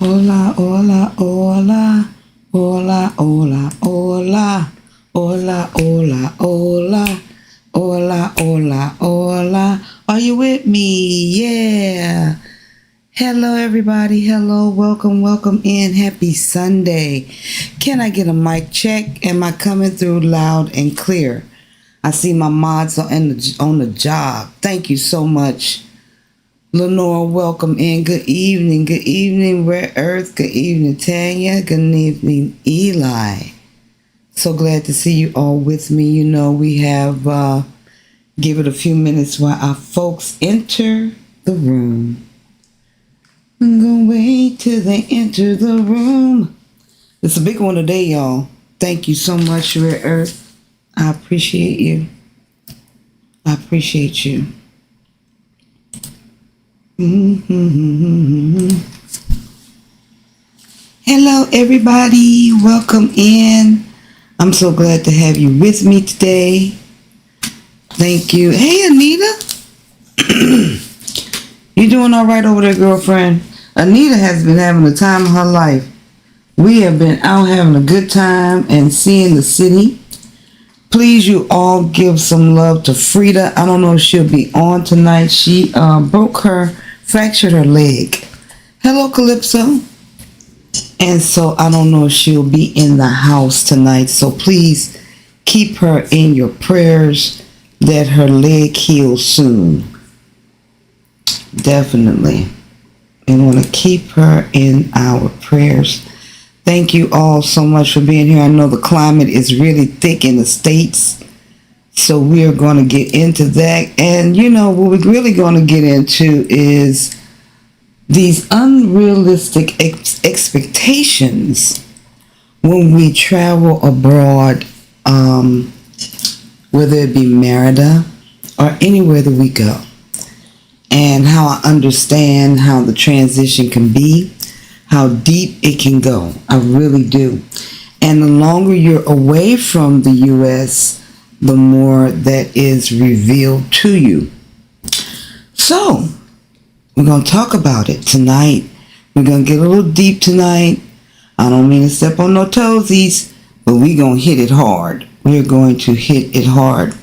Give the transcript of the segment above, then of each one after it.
Hola, hola, hola, hola, hola, hola, hola, hola, hola, hola, hola, hola. Are you with me? Yeah. Hello, everybody. Hello, welcome in. Happy Sunday. Can I get a mic check? Am I coming through loud and clear? I see my mods are on the job. Thank you so much. Lenore, welcome in. Good evening, Rare Earth. Good evening, Tanya. Good evening, Eli. So glad to see you all with me. You know, we have give it a few minutes while our folks enter the room. I'm gonna wait till they enter the room. It's a big one today, y'all. Thank you so much, Rare Earth. I appreciate you. I appreciate you. Hello, everybody. Welcome in. I'm so glad to have you with me today. Thank you. Hey, Anita. You doing all right over there, girlfriend? Anita has been having the time of her life. We have been out having a good time and seeing the city. Please, you all give some love to Frida. I don't know if she'll be on tonight. She fractured her leg. Hello, Calypso. And so I don't know if she'll be in the house tonight. So please keep her in your prayers that her leg heals soon. Definitely. We want to keep her in our prayers. Thank you all so much for being here. I know the climate is really thick in the States, so we are going to get into that. And, you know, what we're really going to get into is these unrealistic expectations when we travel abroad, whether it be Merida or anywhere that we go, and how I understand how the transition can be, how deep it can go. I really do. And the longer you're away from the U.S., the more that is revealed to you. So, we're going to talk about it tonight. We're going to get a little deep tonight. I don't mean to step on no toesies, but we're going to hit it hard. We're going to hit it hard.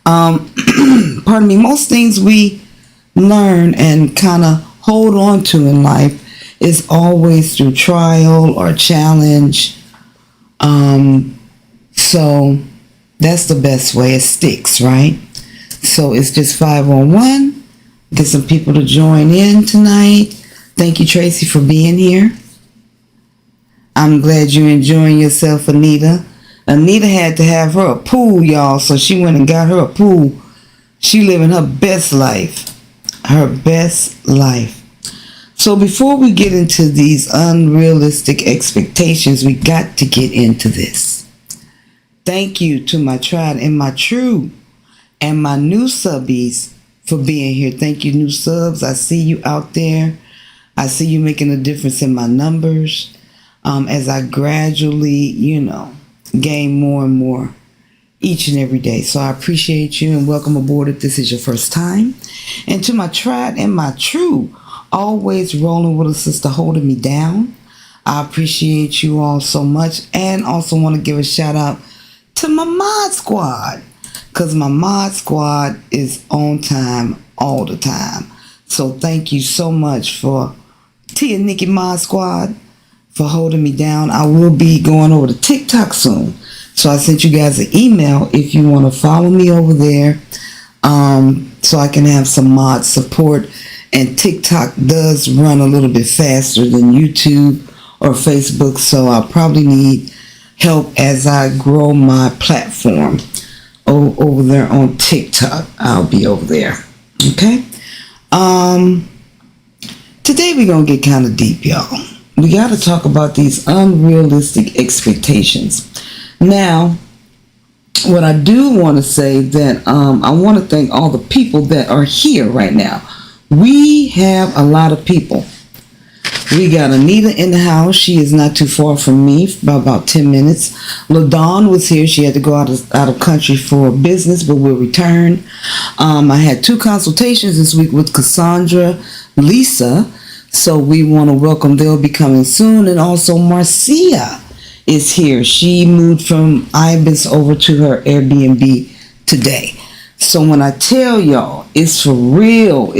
Pardon me. Most things we learn and kind of hold on to in life is always through trial or challenge. So that's the best way. It sticks, right? So it's just 5-on-1. Get some people to join in tonight. Thank you, Tracy, for being here. I'm glad you're enjoying yourself, Anita. Anita had to have her a pool, y'all, so she went and got her a pool. She living her best life. Her best life. So before we get into these unrealistic expectations, we got to get into this. Thank you to my tried and my true and my new subbies for being here. Thank you, new subs. I see you out there. I see you making a difference in my numbers as I gradually, gain more and more each and every day. So I appreciate you and welcome aboard if this is your first time. And to my tried and my true, always rolling with a sister holding me down, I appreciate you all so much. And also want to give a shout out to my mod squad, because my mod squad is on time all the time. So thank you so much for Tia Nikki Mod Squad for holding me down. I will be going over to TikTok soon. So I sent you guys an email if you want to follow me over there, so I can have some mod support. And TikTok does run a little bit faster than YouTube or Facebook, so I'll probably need help as I grow my platform over there on TikTok. I'll be over there. Okay? Today we're going to get kind of deep, y'all. We got to talk about these unrealistic expectations. Now, what I do want to say that I want to thank all the people that are here right now. We have a lot of people. We got Anita in the house. She is not too far from me, by about 10 minutes. LaDawn was here. She had to go out of country for business, but will return. I had 2 consultations this week with Cassandra, Lisa. So we want to welcome, they'll be coming soon. And also Marcia is here. She moved from Ibis over to her Airbnb today. So when I tell y'all, it's for real,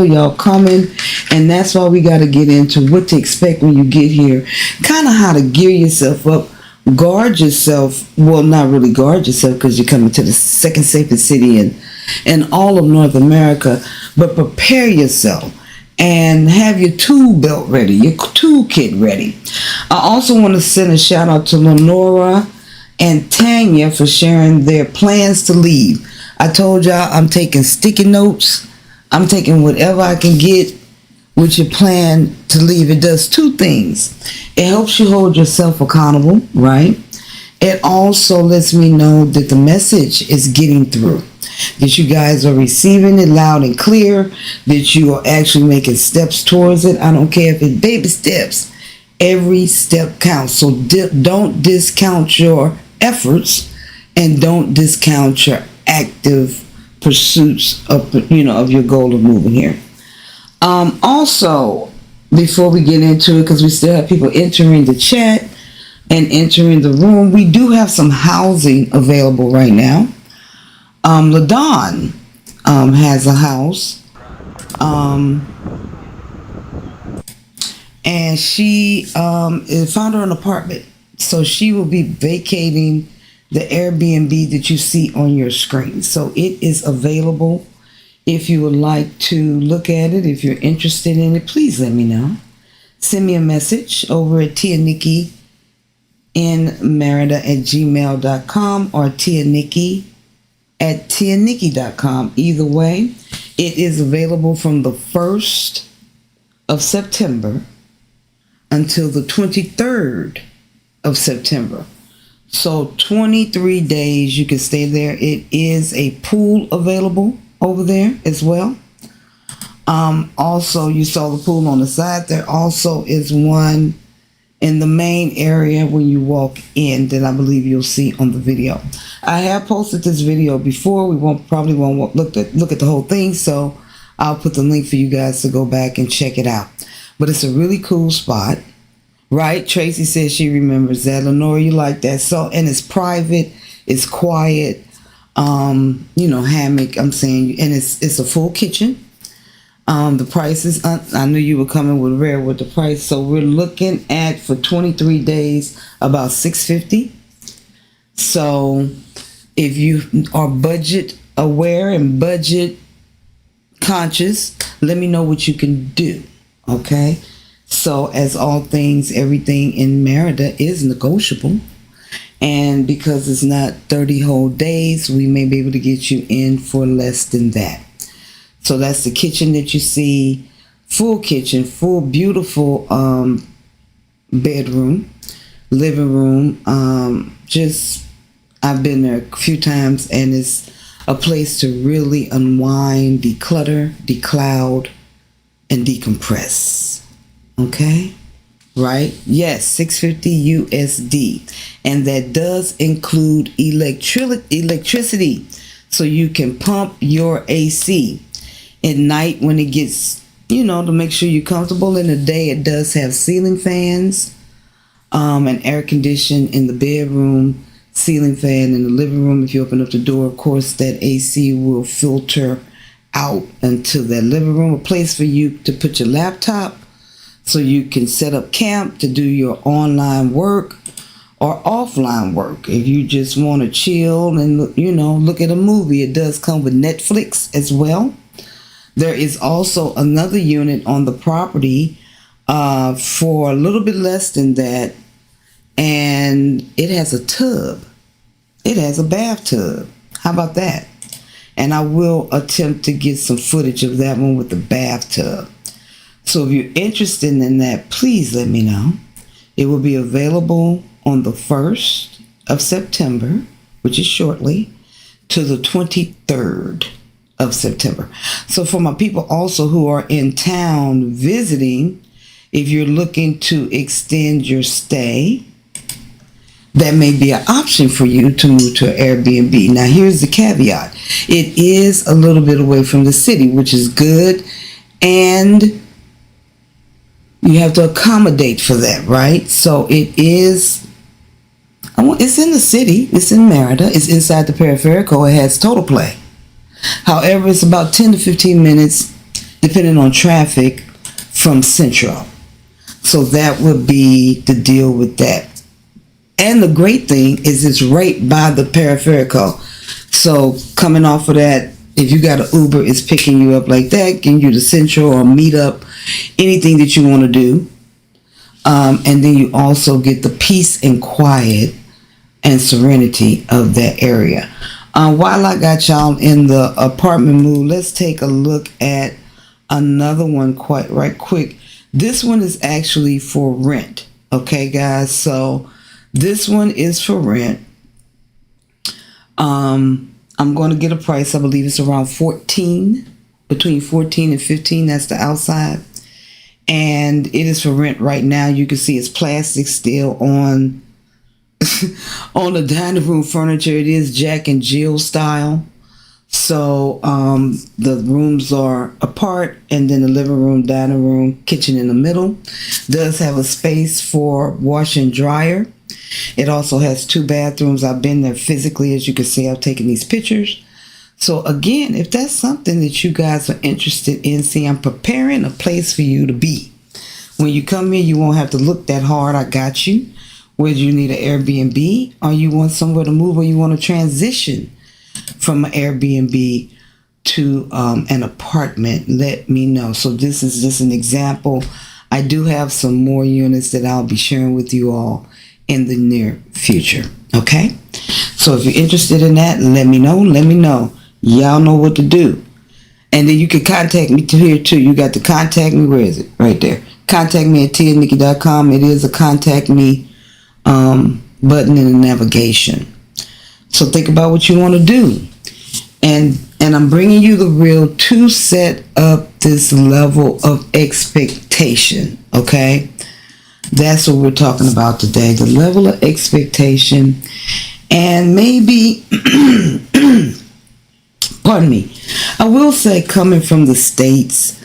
y'all coming. And that's why we got to get into what to expect when you get here. Kind of how to gear yourself up, guard yourself. Well, not really guard yourself because you're coming to the second safest city in all of North America. But prepare yourself and have your tool belt ready, your toolkit ready. I also want to send a shout out to Lenora and Tanya for sharing their plans to leave. I told y'all I'm taking sticky notes. I'm taking whatever I can get with your plan to leave. It does two things. It helps you hold yourself accountable, right? It also lets me know that the message is getting through, that you guys are receiving it loud and clear, that you are actually making steps towards it. I don't care if it's baby steps. Every step counts. So don't discount your efforts and don't discount your active pursuits of your goal of moving here. Also, before we get into it, because we still have people entering the chat and entering the room, we do have some housing available right now. LaDawn has a house, and she found her an apartment, so she will be vacating the Airbnb that you see on your screen. So it is available. If you would like to look at it, if you're interested in it, please let me know. Send me a message over at tianikki in Merida at gmail.com or tianikki at tianikki.com. Either way, it is available from the 1st of September until the 23rd of September. So 23 days you can stay there. It is a pool available over there as well. Also, you saw the pool on the side. There also is one in the main area when you walk in that I believe you'll see on the video. I have posted this video before. We probably won't look at the whole thing, so I'll put the link for you guys to go back and check it out. But it's a really cool spot. Right? Tracy says she remembers that. Lenore, you like that. So, and it's private, it's quiet, hammock, I'm saying, and it's a full kitchen. The price is, I knew you were coming with rare with the price. So we're looking at, for 23 days, about $650. So if you are budget aware and budget conscious, let me know what you can do. Okay? So as all things, everything in Merida is negotiable. And because it's not 30 whole days, we may be able to get you in for less than that. So that's the kitchen that you see. Full kitchen, full beautiful bedroom, living room. I've been there a few times, and it's a place to really unwind, declutter, decloud, and decompress. Okay, right? Yes, $650 USD, and that does include electricity, so you can pump your AC at night when it gets, to make sure you're comfortable. In the day, it does have ceiling fans, and air condition in the bedroom, ceiling fan in the living room. If you open up the door, of course, that AC will filter out into that living room, a place for you to put your laptop, so you can set up camp to do your online work or offline work. If you just want to chill and look at a movie, it does come with Netflix as well. There is also another unit on the property for a little bit less than that, and it has a tub. It has a bathtub. How about that? And I will attempt to get some footage of that one with the bathtub. So if you're interested in that, please let me know. It will be available on the 1st of September, which is shortly, to the 23rd of September. So for my people also who are in town visiting, if you're looking to extend your stay, that may be an option for you to move to an Airbnb. Now here's the caveat. It is a little bit away from the city, which is good, and You have to accommodate for that, right? So it is, it's in the city. It's in Merida. It's inside the Periferico. It has total play. However, it's about 10 to 15 minutes, depending on traffic, from Central. So that would be the deal with that. And the great thing is it's right by the Periferico. So coming off of that, if you got an Uber, it's picking you up like that, getting you to Central or meet up, anything that you want to do. And then you also get the peace and quiet and serenity of that area. While I got y'all in the apartment mood, let's take a look at another one right quick. This one is actually for rent. Okay, guys. So this one is for rent. I'm going to get a price. I believe it's around 14, between 14 and 15. That's the outside. And it is for rent right now. You can see it's plastic still on on the dining room furniture. It is Jack and Jill style. So the rooms are apart, and then the living room, dining room, kitchen in the middle. Does have a space for wash and dryer. It also has 2 bathrooms. I've been there physically. As you can see, I've taken these pictures. So again, if that's something that you guys are interested in, see, I'm preparing a place for you to be. When you come in, you won't have to look that hard. I got you. Whether you need an Airbnb or you want somewhere to move, or you want to transition from an Airbnb to an apartment, let me know. So this is just an example. I do have some more units that I'll be sharing with you all in the near future. Okay, so if you're interested in that, let me know. Y'all know what to do. And then you can contact me here too. You got to contact me. Where is it? Right there. Contact me at tianikki.com. It is a contact me button in the navigation. So think about what you want to do. And I'm bringing you the real to set up this level of expectation. Okay, that's what we're talking about today. The level of expectation. And maybe pardon me, I will say, coming from the States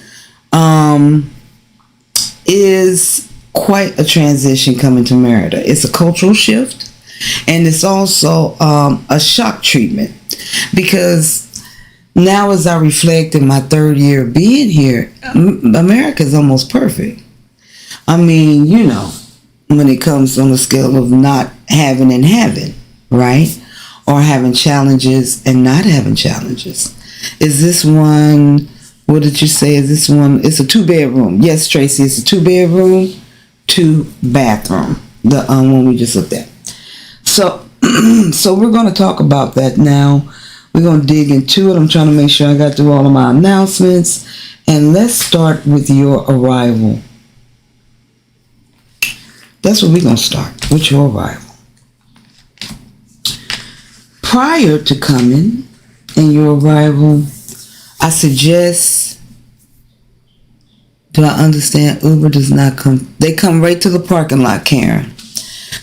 is quite a transition coming to Merida. It's a cultural shift, and it's also a shock treatment, because now as I reflect in my 3rd year of being here, America is almost perfect. I mean, you know, when it comes on the scale of not having and having, right? Or having challenges and not having challenges. Is this one, what did you say? Is this one, it's a 2-bedroom. Yes, Tracy, it's a 2-bedroom, 2-bathroom. The one we just looked at. So, so we're going to talk about that now. We're going to dig into it. I'm trying to make sure I got through all of my announcements. And let's start with your arrival. That's where we're going to start, with your arrival. Prior to coming and your arrival, I suggest, do I understand, Uber does not come, they come right to the parking lot, Karen.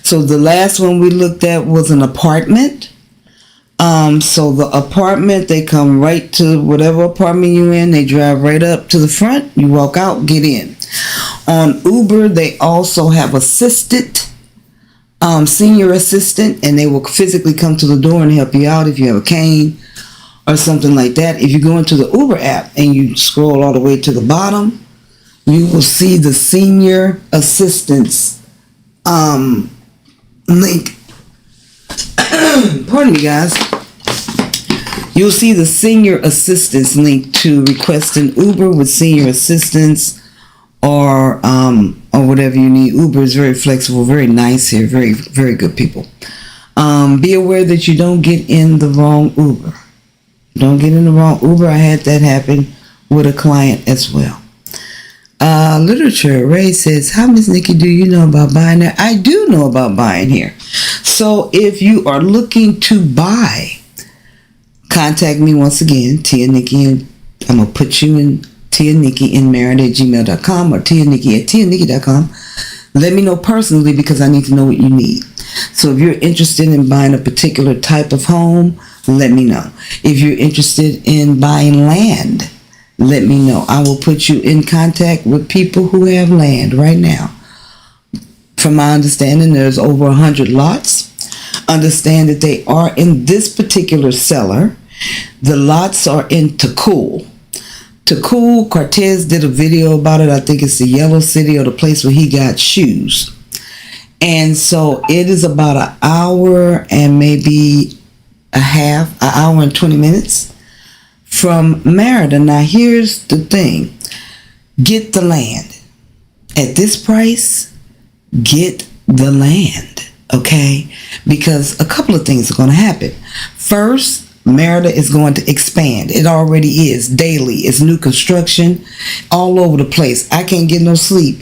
So the last one we looked at was an apartment. So the apartment, they come right to whatever apartment you're in. They drive right up to the front. You walk out, get in. On Uber, they also have assisted, senior assistant, and they will physically come to the door and help you out if you have a cane or something like that. If you go into the Uber app and you scroll all the way to the bottom, you will see the senior assistance link. Pardon me, guys. You'll see the senior assistance link to request an Uber with senior assistance, or whatever you need. Uber is very flexible, very nice here, very, very good people. Be aware that you don't get in the wrong Uber. Don't get in the wrong Uber. I had that happen with a client as well. Literature, Ray says, how, Miss Nikki, do you know about buying there? I do know about buying here. So if you are looking to buy, contact me once again, Tia Nikki, and I'm going to put you in tianikki@gmail.com or tianikki@tianikki.com. Let me know personally, because I need to know what you need. So if you're interested in buying a particular type of home, let me know. If you're interested in buying land, let me know. I will put you in contact with people who have land right now. From my understanding, there's over 100 lots. Understand that they are in this particular seller. The lots are in Takul. Takul, Cortez did a video about it. I think it's the Yellow City, or the place where he got shoes. And so it is about an hour and maybe an hour and 20 minutes from Merida. Now here's the thing. Get the land. At this price, get the land, okay? Because a couple of things are going to happen. First, Merida is going to expand. It already is daily. It's new construction all over the place. I can't get no sleep.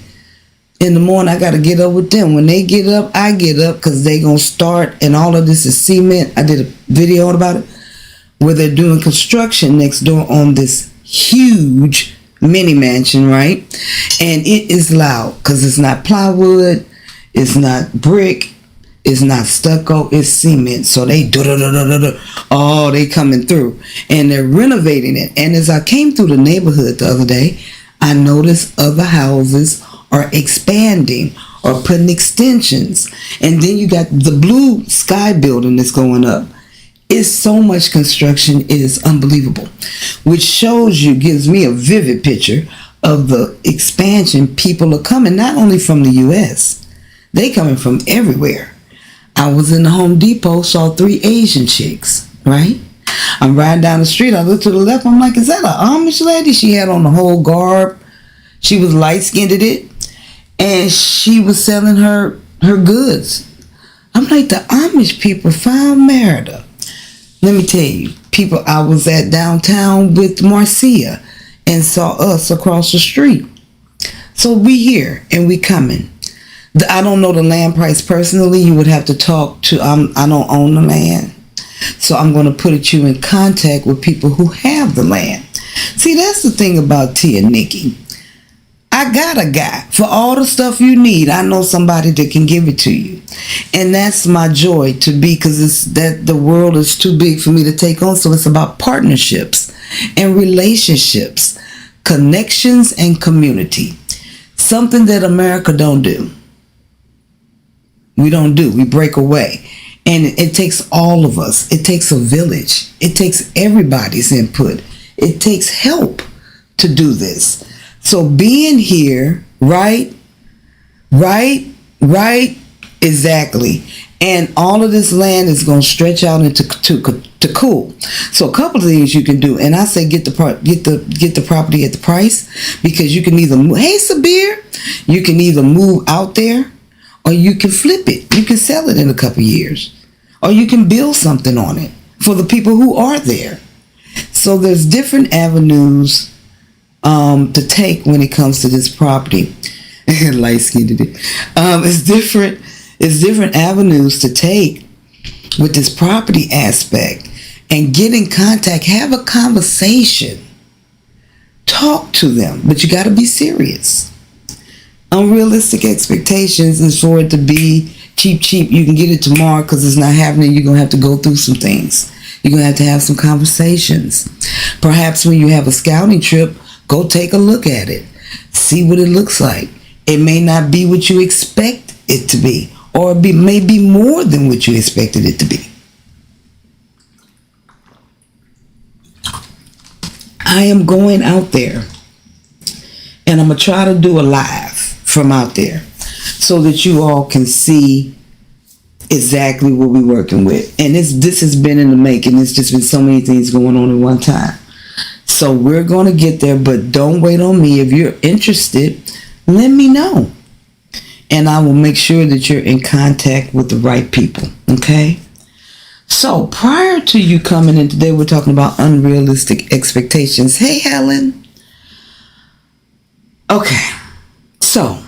In the morning, I got to get up with them. When they get up, I get up, because they going to start, and all of this is cement. I did a video about it where they're doing construction next door on this huge mini mansion, right? And it is loud because it's not plywood, it's not brick, it's not stucco, it's cement. So they they coming through, and they're renovating it. And as I came through the neighborhood the other day, I noticed other houses are expanding or putting extensions. And then you got the blue sky building that's going up. It's so much construction, it is unbelievable. Which shows you, gives me a vivid picture of the expansion. People are coming not only from the U.S., they coming from everywhere. I was in the Home Depot, saw 3 Asian chicks, right? I'm riding down the street, I look to the left, I'm like, is that an Amish lady? She had on the whole garb. She was light-skinned at it, and she was selling her goods. I'm like, the Amish people found Merida. Let me tell you, people, I was at downtown with Marcia and saw us across the street. So we here and we coming. I don't know the land price personally. You would have to talk to, I don't own the land. So I'm going to put you in contact with people who have the land. See, that's the thing about Tia and Nikki. I got a guy for all the stuff you need. I know somebody that can give it to you. And that's my joy to be, because it's that the world is too big for me to take on. So it's about partnerships and relationships, connections and community. Something that America don't do. We don't do. We break away. And it takes all of us. It takes a village. It takes everybody's input. It takes help to do this. So being here, right, exactly. And all of this land is going to stretch out into to cool. So a couple of things you can do, and I say get the property at the price, because you can either move, hey Sabir, you can either move out there, or you can flip it. You can sell it in a couple of years, or you can build something on it for the people who are there. So there's different avenues to take when it comes to this property. Light skinned it. It's different avenues to take with this property aspect, and get in contact, have a conversation, talk to them, but you got to be serious. Unrealistic expectations is for it to be cheap. You can get it tomorrow because it's not happening. You're going to have to go through some things. You're going to have some conversations. Perhaps when you have a scouting trip, go take a look at it. See what it looks like. It may not be what you expect it to be, or it may be more than what you expected it to be. I am going out there, and I'm going to try to do a live from out there so that you all can see exactly what we're working with. And this has been in the making. It's just been so many things going on at one time. So we're going to get there, but don't wait on me. If you're interested, let me know. And I will make sure that you're in contact with the right people. Okay? So prior to you coming in today, we're talking about unrealistic expectations. Hey, Helen. Okay. So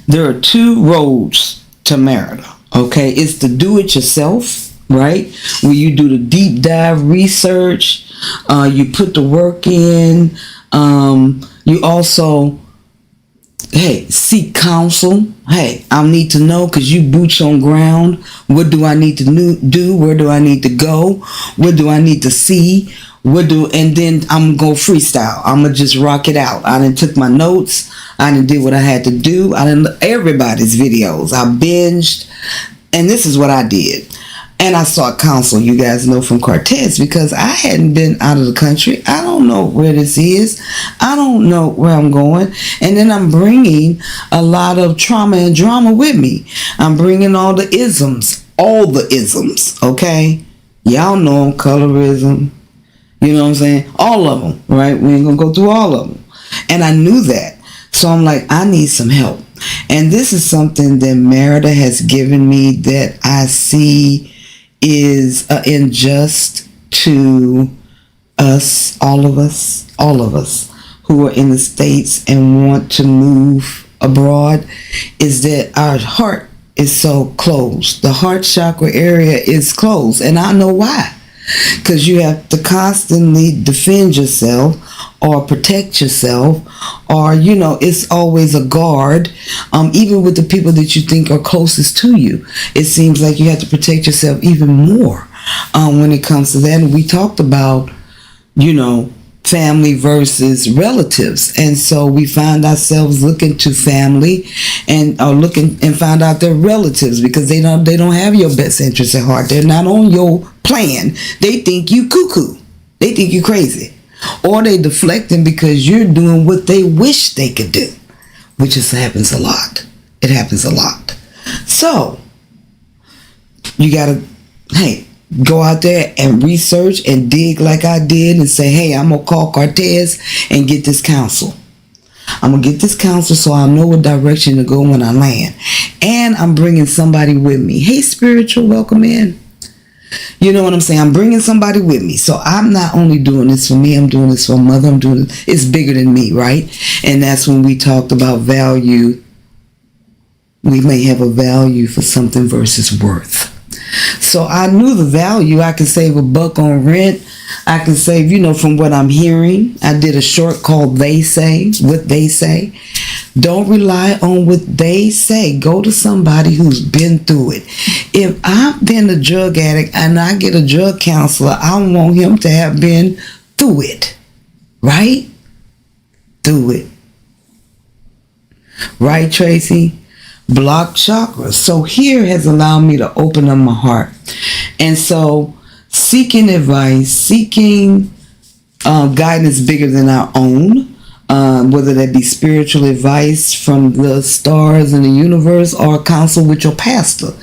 there are 2 roads to Merida. Okay? It's the do-it-yourself, right? Where you do the deep dive research. You put the work in. You also hey, seek counsel. Hey, I need to know because you boots on ground. What do I need to do? Where do I need to go? What do I need to see? And then I'm gonna go freestyle. I'm gonna just rock it out. I done took my notes. I done did what I had to do. I done everybody's videos. I binged, and this is what I did. And I sought counsel, you guys know, from Cortez, because I hadn't been out of the country. I don't know where this is. I don't know where I'm going. And then I'm bringing a lot of trauma and drama with me. I'm bringing all the isms, okay? Y'all know them, colorism, you know what I'm saying? All of them, right? We ain't gonna go through all of them. And I knew that. So I'm like, I need some help. And this is something that Merida has given me that I see is unjust to us, all of us who are in the States and want to move abroad, is that our heart is so closed. The heart chakra area is closed, and I know why. Because you have to constantly defend yourself or protect yourself, or it's always a guard. Even with the people that you think are closest to you, it seems like you have to protect yourself even more when it comes to that. And we talked about family versus relatives, and so we find ourselves looking to family and looking and find out they're relatives, because they don't have your best interest at heart. They're not on your plan. They think you cuckoo. They think you crazy, or they deflecting because you're doing what they wish they could do, which just happens a lot. It happens a lot. So you gotta go out there and research and dig like I did and say, hey, I'm going to call Cortez and get this counsel. I'm going to get this counsel so I know what direction to go when I land. And I'm bringing somebody with me. Hey, spiritual, welcome in. You know what I'm saying? I'm bringing somebody with me. So I'm not only doing this for me, I'm doing this for mother. It's bigger than me, right? And that's when we talked about value. We may have a value for something versus worth. So I knew the value. I could save $1 on rent. I can save, from what I'm hearing. I did a short called They Say, What They Say. Don't rely on what they say. Go to somebody who's been through it. If I've been a drug addict and I get a drug counselor, I want him to have been through it. Right? Through it. Right, Tracy? Block chakra. So here has allowed me to open up my heart. And so seeking advice, seeking guidance bigger than our own, whether that be spiritual advice from the stars and the universe, or counsel with your pastor.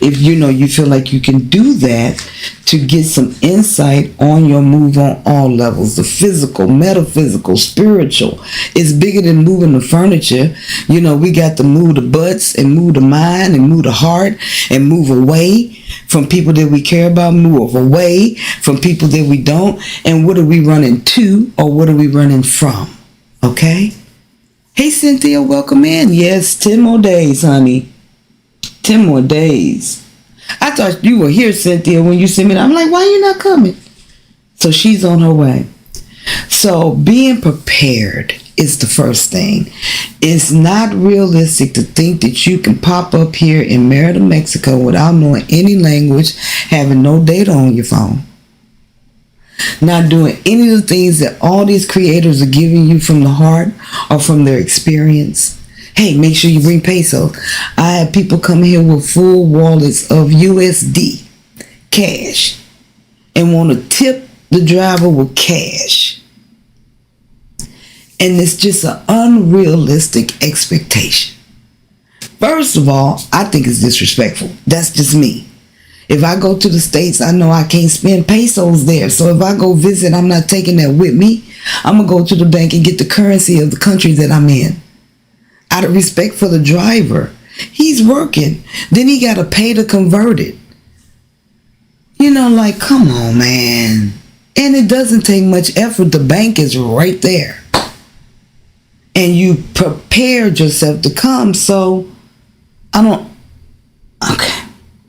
If you feel like you can do that to get some insight on your move on all levels, the physical, metaphysical, spiritual. It's bigger than moving the furniture. We got to move the butts and move the mind and move the heart and move away from people that we care about, move away from people that we don't. And what are we running to, or what are we running from? Okay? Hey, Cynthia, welcome in. Yes, 10 more days, honey. 10 more days. I thought you were here, Cynthia, when you sent me that. I'm like, why are you not coming? So she's on her way. So being prepared is the first thing. It's not realistic to think that you can pop up here in Merida, Mexico without knowing any language, having no data on your phone, not doing any of the things that all these creators are giving you from the heart or from their experience. Hey, make sure you bring pesos. I have people come here with full wallets of USD cash and want to tip the driver with cash. And it's just an unrealistic expectation. First of all, I think it's disrespectful. That's just me. If I go to the States, I know I can't spend pesos there. So if I go visit, I'm not taking that with me. I'm going to go to the bank and get the currency of the country that I'm in. Out of respect for the driver. He's working. Then he got to pay to convert it. Like, come on, man. And it doesn't take much effort. The bank is right there. And you prepared yourself to come. So, okay.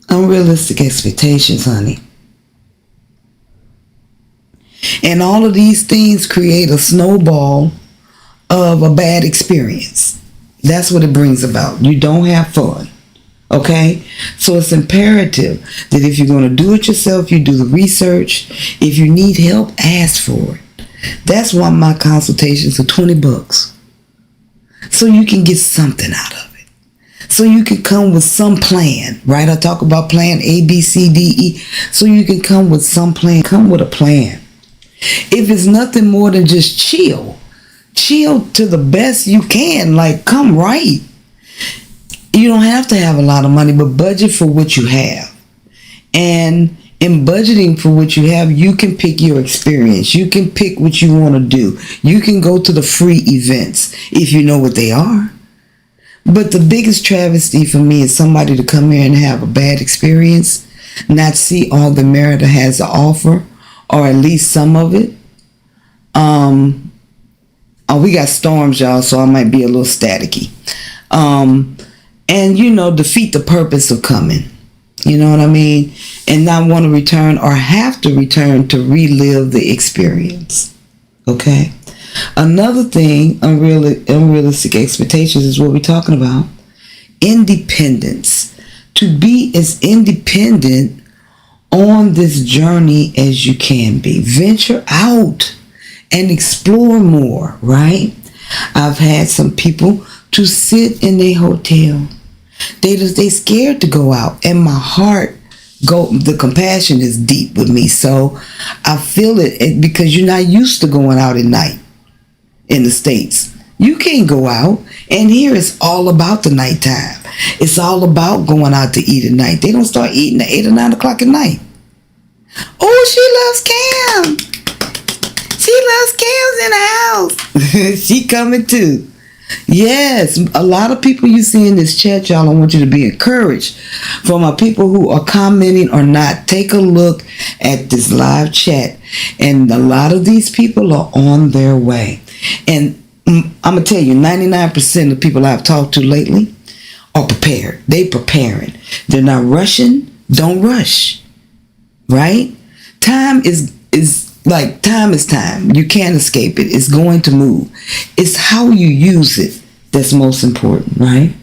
Unrealistic expectations, honey. And all of these things create a snowball of a bad experience. That's what it brings about. You don't have fun. Okay? So it's imperative that if you're going to do it yourself, you do the research. If you need help, ask for it. That's why my consultations are $20. So you can get something out of it. So you can come with some plan, right? I talk about plan A, B, C, D, E. So you can come with some plan. Come with a plan. If it's nothing more than just chill to the best you can. Like, come right. You don't have to have a lot of money, but budget for what you have. And in budgeting for what you have, you can pick your experience. You can pick what you want to do. You can go to the free events if you know what they are. But the biggest travesty for me is somebody to come here and have a bad experience, not see all the Merida has to offer, or at least some of it. We got storms, y'all, so I might be a little staticky. And, defeat the purpose of coming. You know what I mean? And not want to return or have to return to relive the experience. Okay? Another thing, unrealistic expectations, is what we're talking about. Independence. To be as independent on this journey as you can be. Venture out and explore more, right? I've had some people to sit in a hotel. They scared to go out, and my heart the compassion is deep with me. So I feel it because you're not used to going out at night in the States. You can't go out, and here it's all about the nighttime. It's all about going out to eat at night. They don't start eating at 8 or 9 o'clock at night. Oh, she loves Cam. She loves Cam's in the house. She coming too. Yes, a lot of people you see in this chat, y'all, I want you to be encouraged. For my people who are commenting or not, take a look at this live chat. And a lot of these people are on their way. And I'm going to tell you, 99% of people I've talked to lately are prepared. They preparing. They're not rushing. Don't rush. Right? Time is time. You can't escape it. It's going to move. It's how you use it that's most important, right?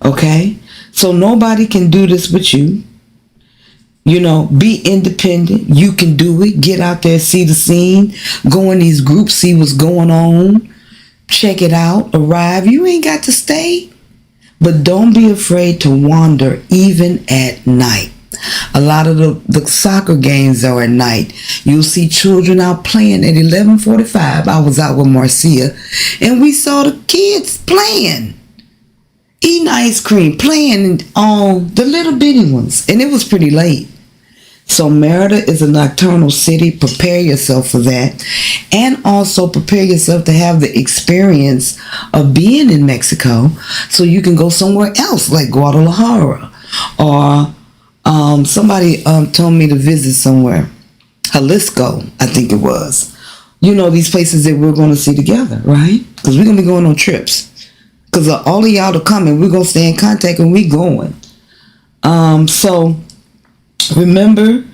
Okay? So nobody can do this but you. Be independent. You can do it. Get out there, see the scene. Go in these groups, see what's going on. Check it out. Arrive. You ain't got to stay. But don't be afraid to wander even at night. A lot of the soccer games are at night. You'll see children out playing at 11:45. I was out with Marcia, and we saw the kids playing, eating ice cream, playing on the little bitty ones, and it was pretty late. So Merida is a nocturnal city. Prepare yourself for that, and also prepare yourself to have the experience of being in Mexico, so you can go somewhere else like Guadalajara, or somebody told me to visit somewhere, Jalisco, I think it was. These places that we're going to see together, right? Because we're going to be going on trips. Because all of y'all are coming. We're going to stay in contact and we're going. So remember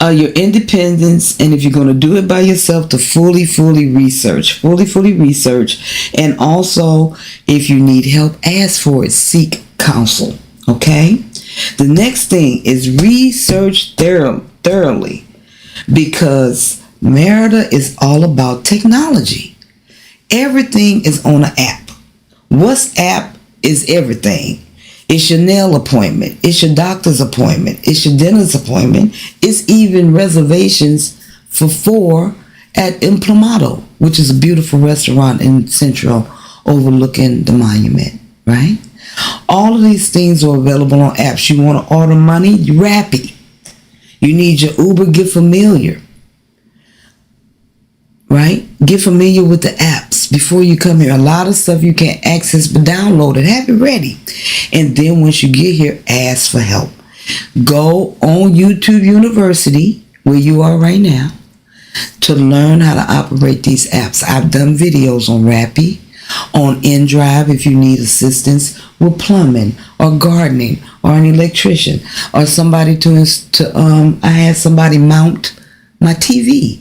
your independence. And if you're going to do it by yourself, to fully research. Fully research. And also, if you need help, ask for it. Seek counsel. Okay? The next thing is research thoroughly, because Merida is all about technology. Everything is on an app. WhatsApp is everything. It's your nail appointment. It's your doctor's appointment. It's your dinner's appointment. It's even reservations for 4 at Implamato, which is a beautiful restaurant in Central overlooking the monument, right? All of these things are available on apps. You want to order money? Rappi. You need your Uber, get familiar. Right? Get familiar with the apps before you come here. A lot of stuff you can't access, but download it. Have it ready. And then once you get here, ask for help. Go on YouTube University, where you are right now, to learn how to operate these apps. I've done videos on Rappi, on InDrive if you need assistance with plumbing or gardening or an electrician or somebody I had somebody mount my TV,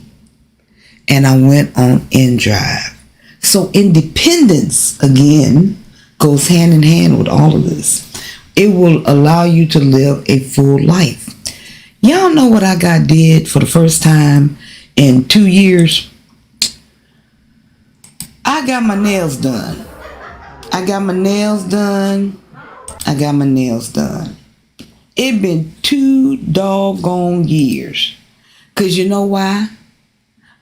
and I went on InDrive. So independence, again, goes hand in hand with all of this. It will allow you to live a full life. Y'all know what I did for the first time in 2 years? I got my nails done. I got my nails done. It been 2 doggone years. Cause you know why?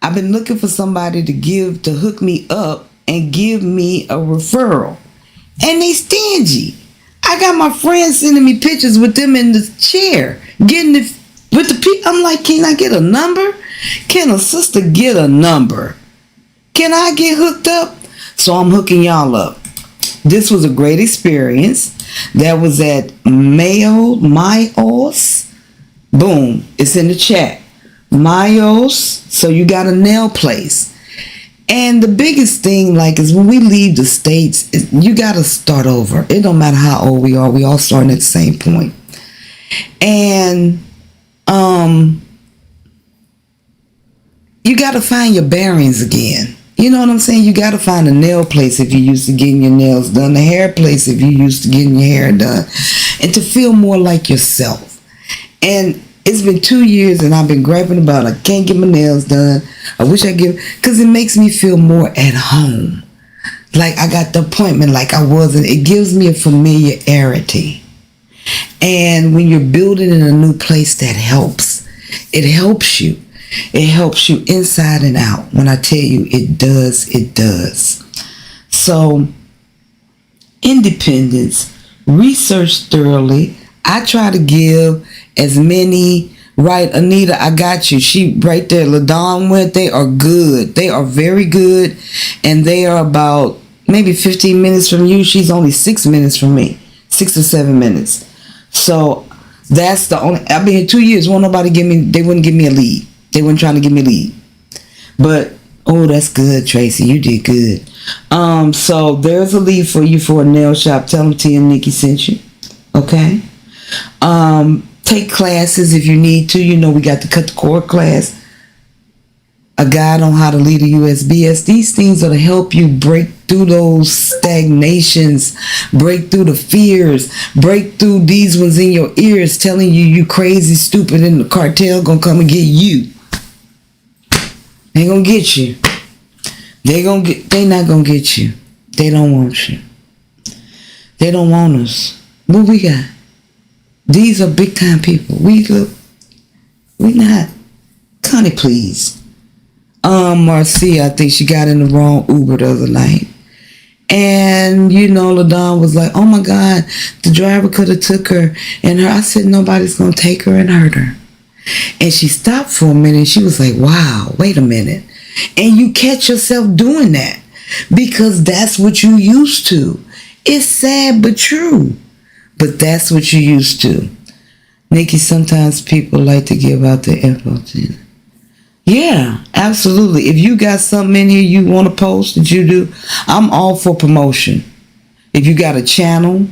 I've been looking for somebody to hook me up and give me a referral. And they stingy. I got my friends sending me pictures with them in the chair, with the people. I'm like, can I get a number? Can a sister get a number? Can I get hooked up? So I'm hooking y'all up. This was a great experience. That was at Mayos. Boom. It's in the chat. Mayos. So you got a nail place. And the biggest thing, is when we leave the States, you got to start over. It don't matter how old we are. We all starting at the same point. And you got to find your bearings again. You know what I'm saying? You got to find a nail place if you're used to getting your nails done, a hair place if you're used to getting your hair done, and to feel more like yourself. And it's been 2 years and I've been griping about I can't get my nails done. I wish I could, because it makes me feel more at home. Like I got the appointment like I wasn't. It gives me a familiarity. And when you're building in a new place, that helps. It helps you. It helps you inside and out. When I tell you it does, it does. So, independence, research thoroughly. I try to give as many, right, Anita, I got you. She right there, LaDawn went, they are good. They are very good. And they are about maybe 15 minutes from you. She's only 6 minutes from me. 6 or 7 minutes. So, that's the only, I've been here 2 years. They wouldn't give me a lead. They weren't trying to give me a lead. But, oh, that's good, Tracy. You did good. So there's a lead for you for a nail shop. Tell them Tia and Nikki sent you. Okay? Take classes if you need to. You know we got the Cut the Cord class. A guide on how to lead a USBS. These things are to help you break through those stagnations, break through the fears, break through these ones in your ears telling you crazy, stupid, and the cartel gonna come and get you. They gonna get you. They not gonna get you. They don't want you. They don't want us. What we got? These are big time people. We not. Connie, please. Marcia, I think she got in the wrong Uber the other night. And, LaDawn was like, oh my God, the driver could have took her and her. I said, nobody's going to take her and hurt her. And she stopped for a minute and she was like, wow, wait a minute. And you catch yourself doing that because that's what you used to. It's sad but true. But that's what you used to. Nikki, sometimes people like to give out their info to you. Yeah, absolutely. If you got something in here you want to post that you do, I'm all for promotion. If you got a channel,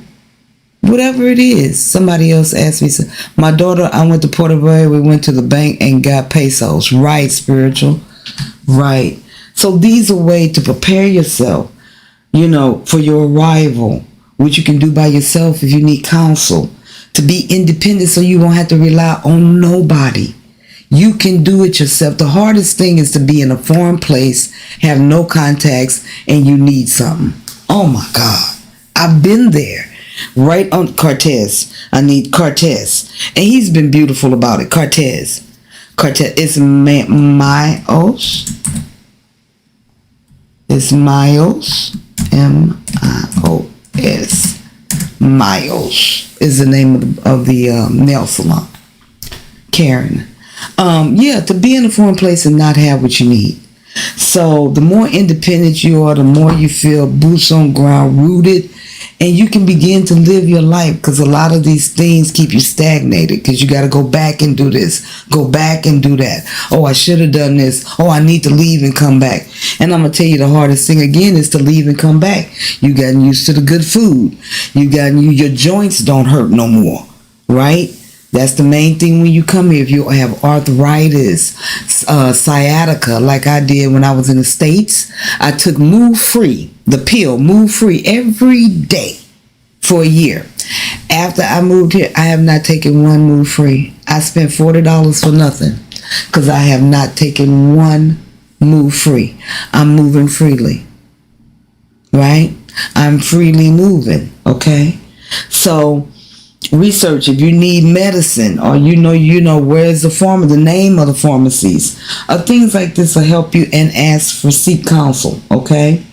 whatever it is. Somebody else asked me, my daughter, I went to Puerto Rico, we went to the bank and got pesos. Right, spiritual. Right. So these are ways to prepare yourself, for your arrival, which you can do by yourself if you need counsel, to be independent so you won't have to rely on nobody. You can do it yourself. The hardest thing is to be in a foreign place, have no contacts, and you need something. Oh my God. I've been there. Right on Cortez. I need Cortez. And he's been beautiful about it. Cortez. It's Mayos. It's Mayos. M-I-O-S. Mayos is the name of the nail salon. Karen. To be in a foreign place and not have what you need. So the more independent you are, the more you feel boots on ground, rooted, and you can begin to live your life, because a lot of these things keep you stagnated because you got to go back and do this, go back and do that. Oh, I should have done this. Oh, I need to leave and come back. And I'm going to tell you the hardest thing again is to leave and come back. You gotten used to the good food. Your joints don't hurt no more, right? That's the main thing when you come here. If you have arthritis, sciatica, like I did when I was in the States, I took Move Free, the pill, Move Free, every day for a year. After I moved here, I have not taken one Move Free. I spent $40 for nothing because I have not taken one Move Free. I'm moving freely, right? I'm freely moving, okay? So research if you need medicine, or you know where's the name of the pharmacies, or things like this will help you, and seek counsel, okay?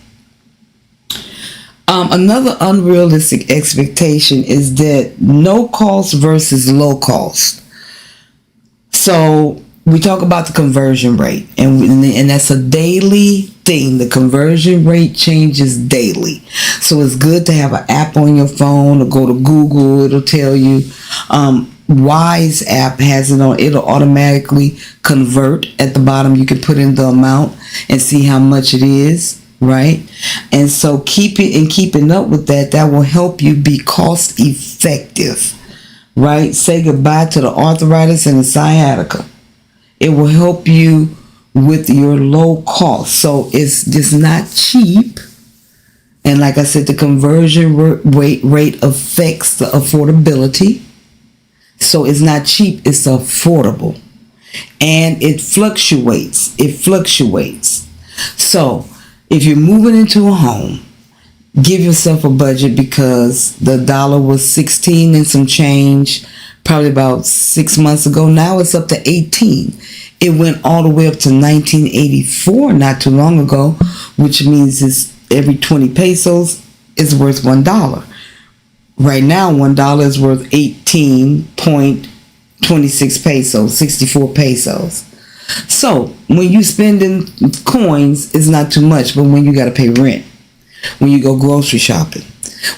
Another unrealistic expectation is that no cost versus low cost. So we talk about the conversion rate, and that's a daily thing. The conversion rate changes daily. So it's good to have an app on your phone, or go to Google. It'll tell you. Wise app has it on. It'll automatically convert at the bottom. You can put in the amount and see how much it is, right? And so keeping up with that will help you be cost effective, right? Say goodbye to the arthritis and the sciatica. It will help you with your low cost. So it's just not cheap. And like I said, the conversion rate affects the affordability. So it's not cheap, it's affordable. And it fluctuates. So if you're moving into a home, give yourself a budget, because the dollar was 16 and some change probably about 6 months ago. Now it's up to 18. It went all the way up to 1984 not too long ago, which means it's every 20 pesos is worth $1. Right now, $1 is worth 18.26 pesos, 64 pesos. So when you spending coins, it's not too much, but when you got to pay rent, when you go grocery shopping,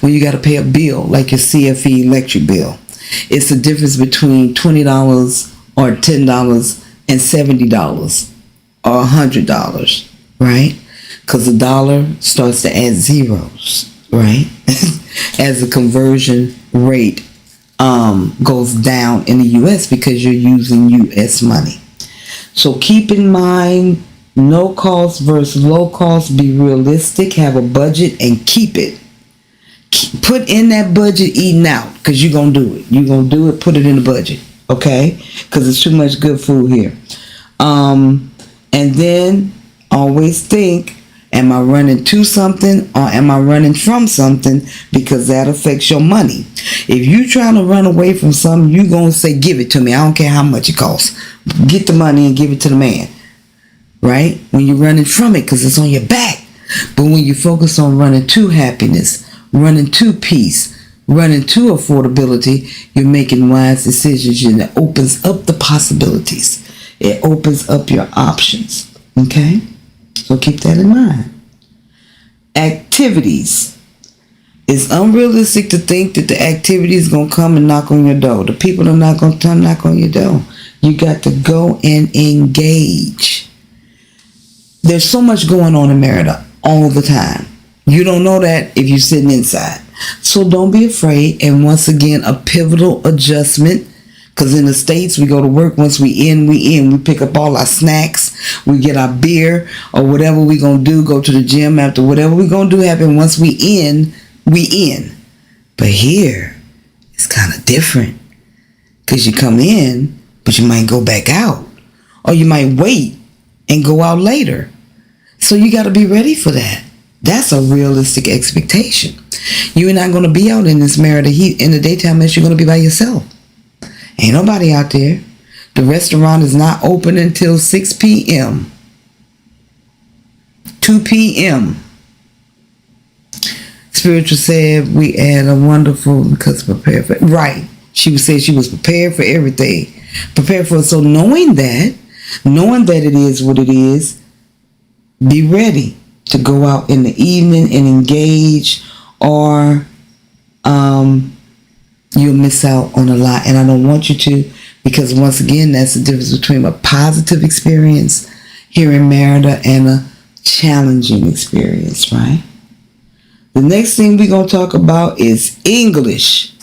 when you got to pay a bill like your CFE electric bill, it's the difference between $20 or $10 and $70 or $100, right? Because the dollar starts to add zeros, right? As the conversion rate goes down in the U.S. because you're using U.S. money. So keep in mind, no cost versus low cost. Be realistic, have a budget, and keep it. Put in that budget eating out, because you're going to do it. You're going to do it, put it in the budget, okay? Because there's too much good food here. And then always think, am I running to something or am I running from something? Because that affects your money. If you're trying to run away from something, you're going to say, give it to me. I don't care how much it costs. Get the money and give it to the man, right? When you're running from it, because it's on your back. But when you focus on running to happiness, running to peace, running to affordability, you're making wise decisions, and it opens up the possibilities. It opens up your options, okay? So keep that in mind. Activities. It's unrealistic to think that the activity is going to come and knock on your door. The people are not going to come knock on your door. You got to go and engage. There's so much going on in Merida all the time. You don't know that if you're sitting inside. So don't be afraid. And once again, a pivotal adjustment. Because in the States, we go to work. Once we in. We pick up all our snacks. We get our beer or whatever we're going to do. Go to the gym after whatever we're going to do happen. Once we in. But here, it's kind of different. Because you come in, but you might go back out. Or you might wait and go out later. So you got to be ready for that. That's a realistic expectation. You're not going to be out in this Merida heat in the daytime unless you're going to be by yourself. Ain't nobody out there. The restaurant is not open until 6 p.m. 2 p.m. Spiritual said we had a wonderful, because prepared for, right. She said she was prepared for everything. Prepared for it. So knowing that it is what it is, be ready to go out in the evening and engage, or you'll miss out on a lot. And I don't want you to, because once again, that's the difference between a positive experience here in Merida and a challenging experience, right? The next thing we're going to talk about is English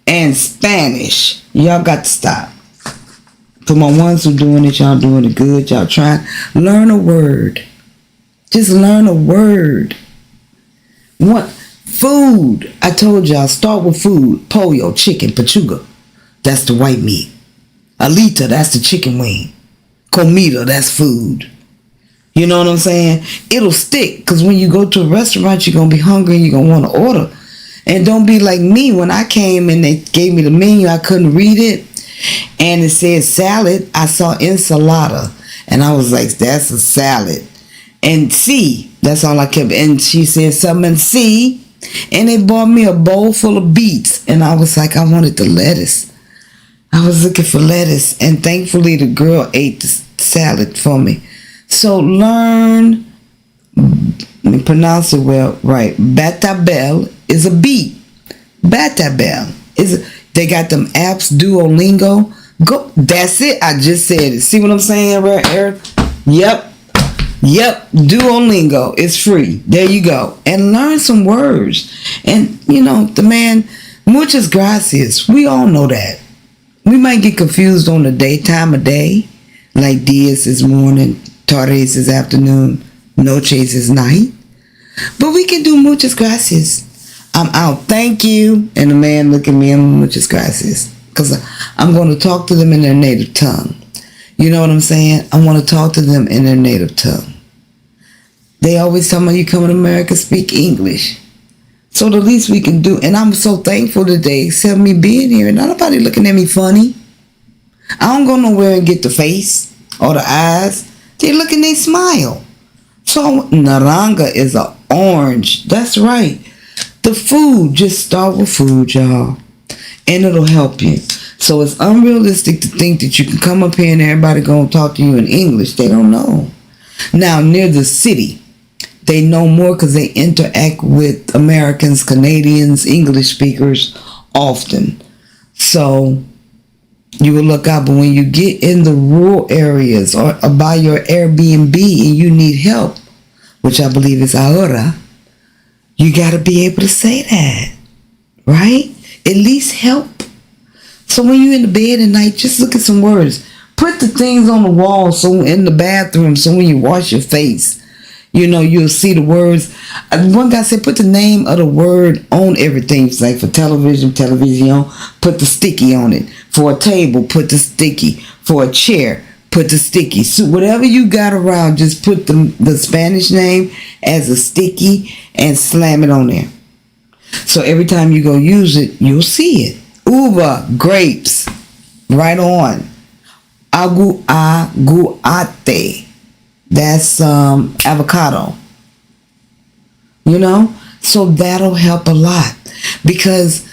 and Spanish. Y'all got to stop. For my ones who doing it, y'all doing it good. Y'all trying. Learn a word. Just learn a word. What? Food. I told y'all, start with food. Pollo, chicken, pechuga. That's the white meat. Alita, that's the chicken wing. Comida, that's food. You know what I'm saying? It'll stick, because when you go to a restaurant, you're going to be hungry and you're going to want to order. And don't be like me. When I came and they gave me the menu, I couldn't read it. And it said salad. I saw ensalada. And I was like, that's a salad. And C, that's all I kept. And she said something C. And they bought me a bowl full of beets. And I was like, I wanted the lettuce. I was looking for lettuce. And thankfully the girl ate the salad for me. So learn, let me pronounce it well, right. Batabel is a beet. Batabel is they got them apps, Duolingo. Go, that's it. I just said it. See what I'm saying, right, Eric? Yep. Duolingo. It's free. There you go. And learn some words. And you know, the man, muchas gracias. We all know that. We might get confused on the time of day, like dias is morning, tardes is afternoon, noches is night. But we can do muchas gracias. I'm out. Thank you. And the man look at me and muchas gracias. Because I'm going to talk to them in their native tongue. You know what I'm saying? I want to talk to them in their native tongue. They always tell me, you come to America, speak English. So the least we can do, and I'm so thankful today, except me being here, and not nobody looking at me funny. I don't go nowhere and get the face or the eyes. They look and they smile. So naranja is an orange. That's right. The food, just start with food, y'all. And it'll help you. So it's unrealistic to think that you can come up here and everybody gonna talk to you in English. They don't know. Now, near the city, they know more because they interact with Americans, Canadians, English speakers often. So you will look out. But when you get in the rural areas or by your Airbnb and you need help, which I believe is ahora, you got to be able to say that, right? At least help. So when you're in the bed at night, just look at some words. Put the things on the wall so in the bathroom, so when you wash your face, you know, you'll see the words. One guy said, put the name of the word on everything. It's like for television, put the sticky on it. For a table, put the sticky. For a chair, put the sticky. So whatever you got around, just put the Spanish name as a sticky and slam it on there. So every time you go use it, you'll see it. Uva, grapes, right on. Aguate. That's avocado. You know? So that'll help a lot. Because,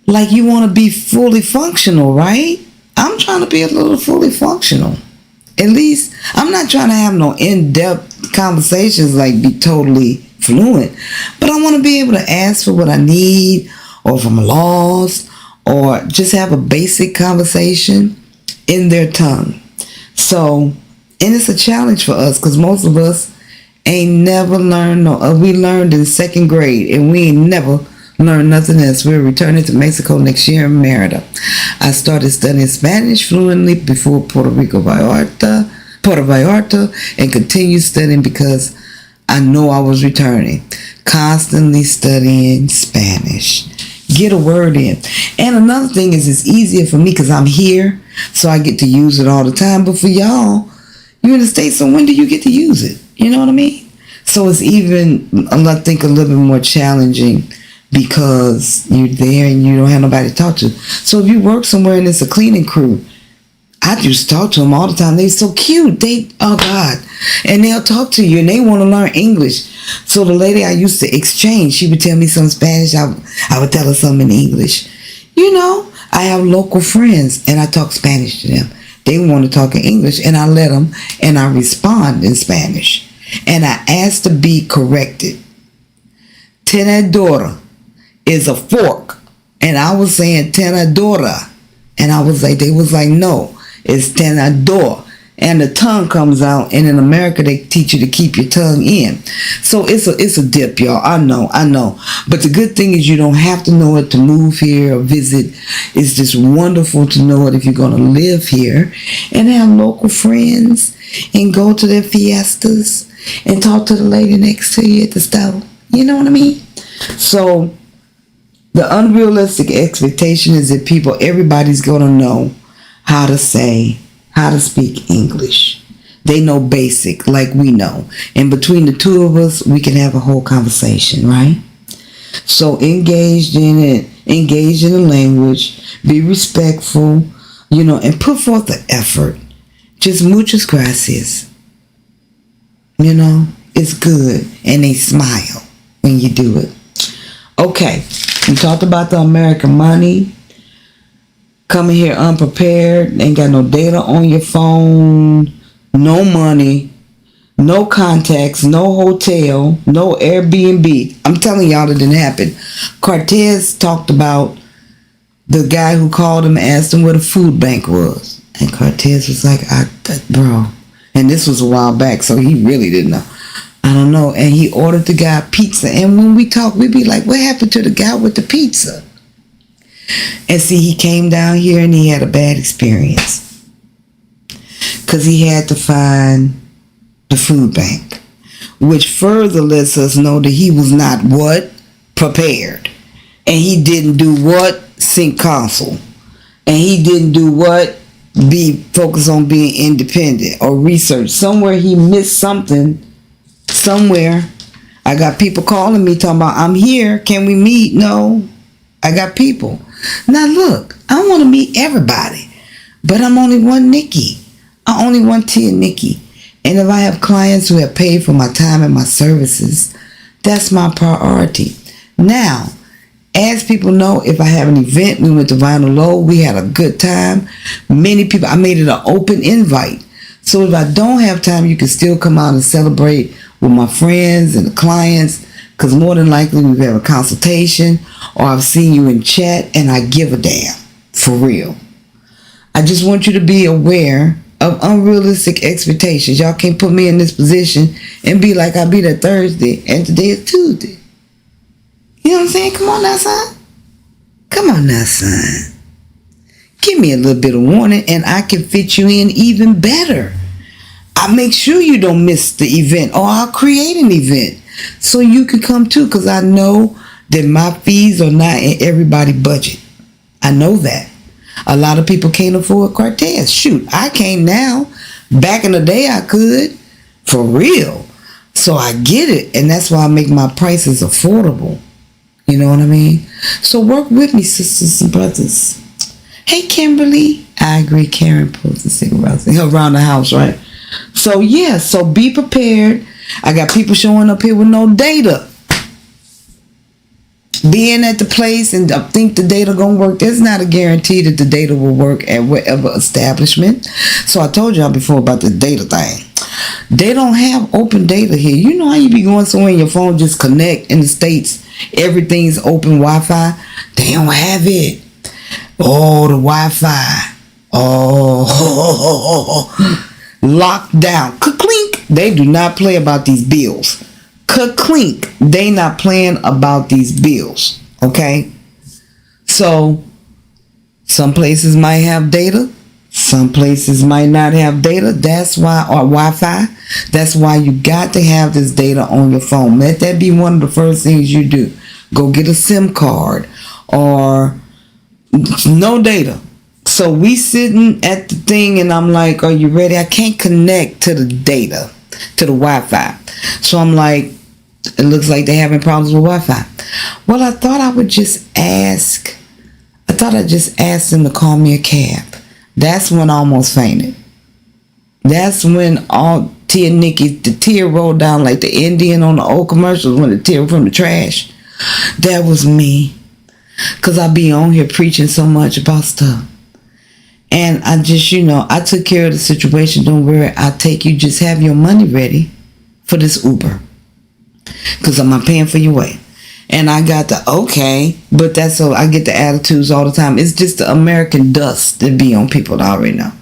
like, you want to be fully functional, right? I'm trying to be a little fully functional. At least, I'm not trying to have no in-depth conversations, like be totally fluent. But I want to be able to ask for what I need, or if I'm lost, or just have a basic conversation in their tongue. So, and it's a challenge for us because most of us ain't never learned, we learned in second grade and we ain't never learned nothing else. We're returning to Mexico next year in Merida. I started studying Spanish fluently before Puerto Vallarta, and continued studying because I know I was returning. Constantly studying Spanish. Get a word in. And another thing is it's easier for me because I'm here, so I get to use it all the time. But for y'all, you're in the States, so when do you get to use it? You know what I mean? So it's even, I think, a little bit more challenging because you're there and you don't have nobody to talk to. So if you work somewhere and it's a cleaning crew, I just talk to them all the time. They're so cute. Oh God. And they'll talk to you and they want to learn English. So the lady I used to exchange, she would tell me some Spanish. I would tell her something in English. You know, I have local friends and I talk Spanish to them. They want to talk in English and I let them and I respond in Spanish. And I ask to be corrected. Tenedora is a fork. And I was saying tenedora. And I was like, they was like, no, it's tenedor. and the tongue comes out, and in America they teach you to keep your tongue in. So it's a dip, y'all. I know. But the good thing is you don't have to know it to move here or visit. It's just wonderful to know it if you're going to live here and have local friends and go to their fiestas and talk to the lady next to you at the stove. You know what I mean? So the unrealistic expectation is that everybody's going to know how to speak English. They know basic like we know. And between the two of us, we can have a whole conversation, right? So engage in it, engage in the language, be respectful, and put forth the effort. Just muchas gracias. It's good. And they smile when you do it. Okay, we talked about the American money. Coming here unprepared, ain't got no data on your phone, no money, no contacts, no hotel, no Airbnb. I'm telling y'all it didn't happen. Cortez talked about the guy who called him and asked him where the food bank was. And Cortez was like, bro. And this was a while back, so he really didn't know. I don't know. And he ordered the guy pizza. And when we talk, we be like, what happened to the guy with the pizza? And see, he came down here and he had a bad experience. Because he had to find the food bank. Which further lets us know that he was not what? Prepared. And he didn't do what? Sync console. And he didn't do what? Be focused on being independent or research. Somewhere he missed something. Somewhere. I got people calling me talking about, I'm here. Can we meet? No. I got people. Now look, I want to meet everybody. But I'm only one Nikki. I only want Tia Nikki. And if I have clients who have paid for my time and my services, that's my priority. Now, as people know, if I have an event, we went to Vinyl Low, we had a good time. Many people, I made it an open invite. So if I don't have time, you can still come out and celebrate with my friends and the clients. Because more than likely we have a consultation or I've seen you in chat and I give a damn. For real. I just want you to be aware of unrealistic expectations. Y'all can't put me in this position and be like, I'll be there Thursday and today is Tuesday. You know what I'm saying? Come on now, son. Come on now, son. Give me a little bit of warning and I can fit you in even better. I make sure you don't miss the event or I'll create an event so you can come too, because I know that my fees are not in everybody's budget. I know that. A lot of people can't afford Cortez. Shoot, I can't now. Back in the day I could. For real. So I get it. And that's why I make my prices affordable. You know what I mean? So work with me, sisters and brothers. Hey, Kimberly. I agree. Karen pulls the cigarettes around the house, right? So yeah, so be prepared. I got people showing up here with no data. Being at the place and think the data gonna work. There's not a guarantee that the data will work at whatever establishment. So I told y'all before about the data thing. They don't have open data here. You know how you be going somewhere and your phone just connect in the States. Everything's open Wi-Fi. They don't have it. Oh, the Wi-Fi. Oh. Locked down. Ka-clink. They do not play about these bills. Ka-clink. They not playing about these bills. Okay? So, some places might have data. Some places might not have data. That's why, or Wi-Fi. That's why you got to have this data on your phone. Let that be one of the first things you do. Go get a SIM card. Or no data. So we sitting at the thing and I'm like, are you ready? I can't connect to the data, to the Wi-Fi. So I'm like, it looks like they're having problems with Wi-Fi. Well, I thought I would just ask. I thought I'd just ask them to call me a cab. That's when I almost fainted. That's when all Tia Nikki, the tear rolled down like the Indian on the old commercials when the tear from the trash. That was me. Because I be on here preaching so much about stuff. And I just, I took care of the situation. Don't worry, I'll take you. Just have your money ready for this Uber. Because I'm not paying for your way. And I got the, okay, but that's so I get the attitudes all the time. It's just the American dust that be on people that I already know.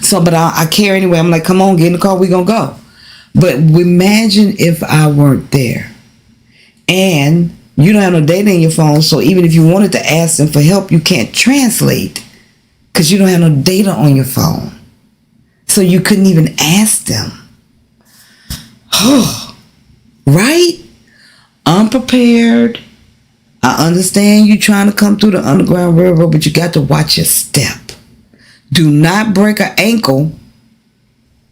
So, but I care anyway. I'm like, come on, get in the car, we gonna go. But imagine if I weren't there. And you don't have no data in your phone, so even if you wanted to ask them for help, you can't translate because you don't have no data on your phone. So you couldn't even ask them. Right? Unprepared. I understand you trying to come through the Underground Railroad, but you got to watch your step. Do not break an ankle.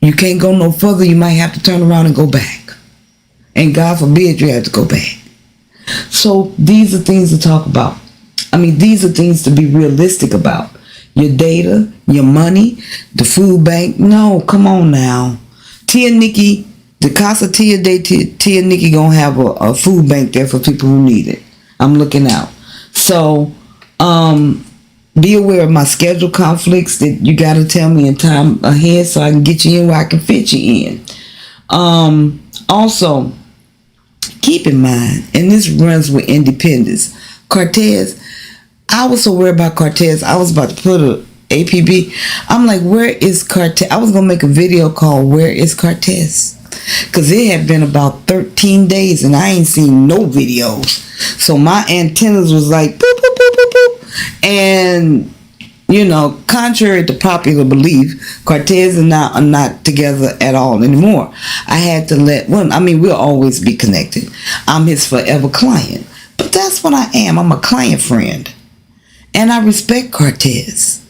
You can't go no further. You might have to turn around and go back. And God forbid you have to go back. So these are things to talk about. I mean, these are things to be realistic about. Your data, your money, the food bank. No, come on now. Tia Nikki, the Casa Tia Day, Tia Nikki gonna have a food bank there for people who need it. I'm looking out. So, be aware of my schedule conflicts that you got to tell me in time ahead so I can get you in where I can fit you in. Also, keep in mind, and this runs with independence, Cortez, I was so worried about Cortez, I was about to put a APB. I'm like, where is Cortez? I was going to make a video called Where is Cortez? Because it had been about 13 days and I ain't seen no videos. So my antennas was like, boop, boop, boop, boop, boop. And, you know, contrary to popular belief, Cortez and I are not together at all anymore. I had to we'll always be connected. I'm his forever client. But that's what I am. I'm a client friend. And I respect Cortez.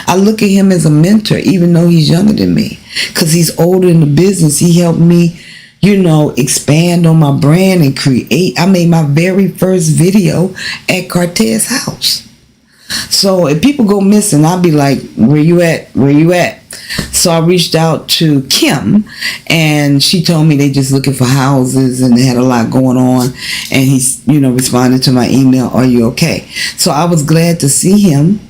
I look at him as a mentor, even though he's younger than me. Because he's older in the business. He helped me, expand on my brand and create. I made my very first video at Cortez's house. So if people go missing, I'll be like, where you at? Where you at? So I reached out to Kim, and she told me they just looking for houses and they had a lot going on. And he's, responded to my email, are you okay? So I was glad to see him,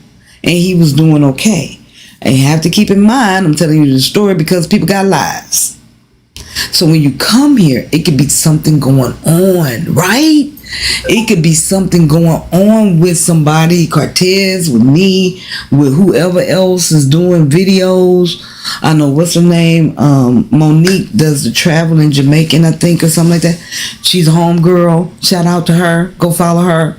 and he was doing okay. And you have to keep in mind, I'm telling you the story because people got lives. So when you come here, it could be something going on, right? It could be something going on with somebody, Cortez, with me, with whoever else is doing videos. I know, what's her name? Monique does the travel in Jamaican, I think, or something like that. She's a homegirl. Shout out to her. Go follow her.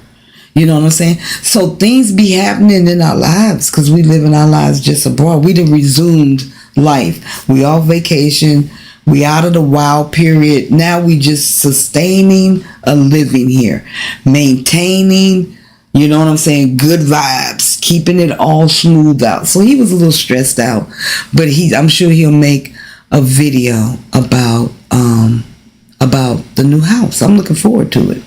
You know what I'm saying? So things be happening in our lives because we live in our lives just abroad. We done resumed life. We off vacation. We out of the wild period. Now we just sustaining a living here. Maintaining, you know what I'm saying, good vibes. Keeping it all smooth out. So he was a little stressed out. But I'm sure he'll make a video about the new house. I'm looking forward to it.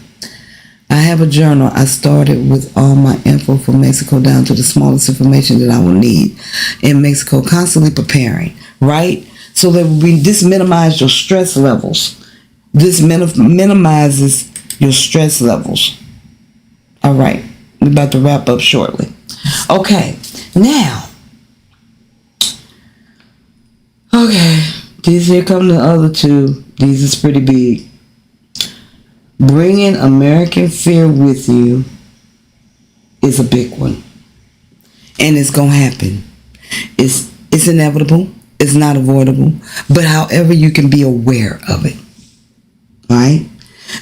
I have a journal. I started with all my info from Mexico down to the smallest information that I will need in Mexico, constantly preparing, right? So that this minimizes your stress levels. This minimizes your stress levels. All right. We're about to wrap up shortly. Okay. Now. Okay. Here come the other two. These is pretty big. Bringing American fear with you is a big one. And it's going to happen. It's inevitable. It's not avoidable. But however, you can be aware of it. Right?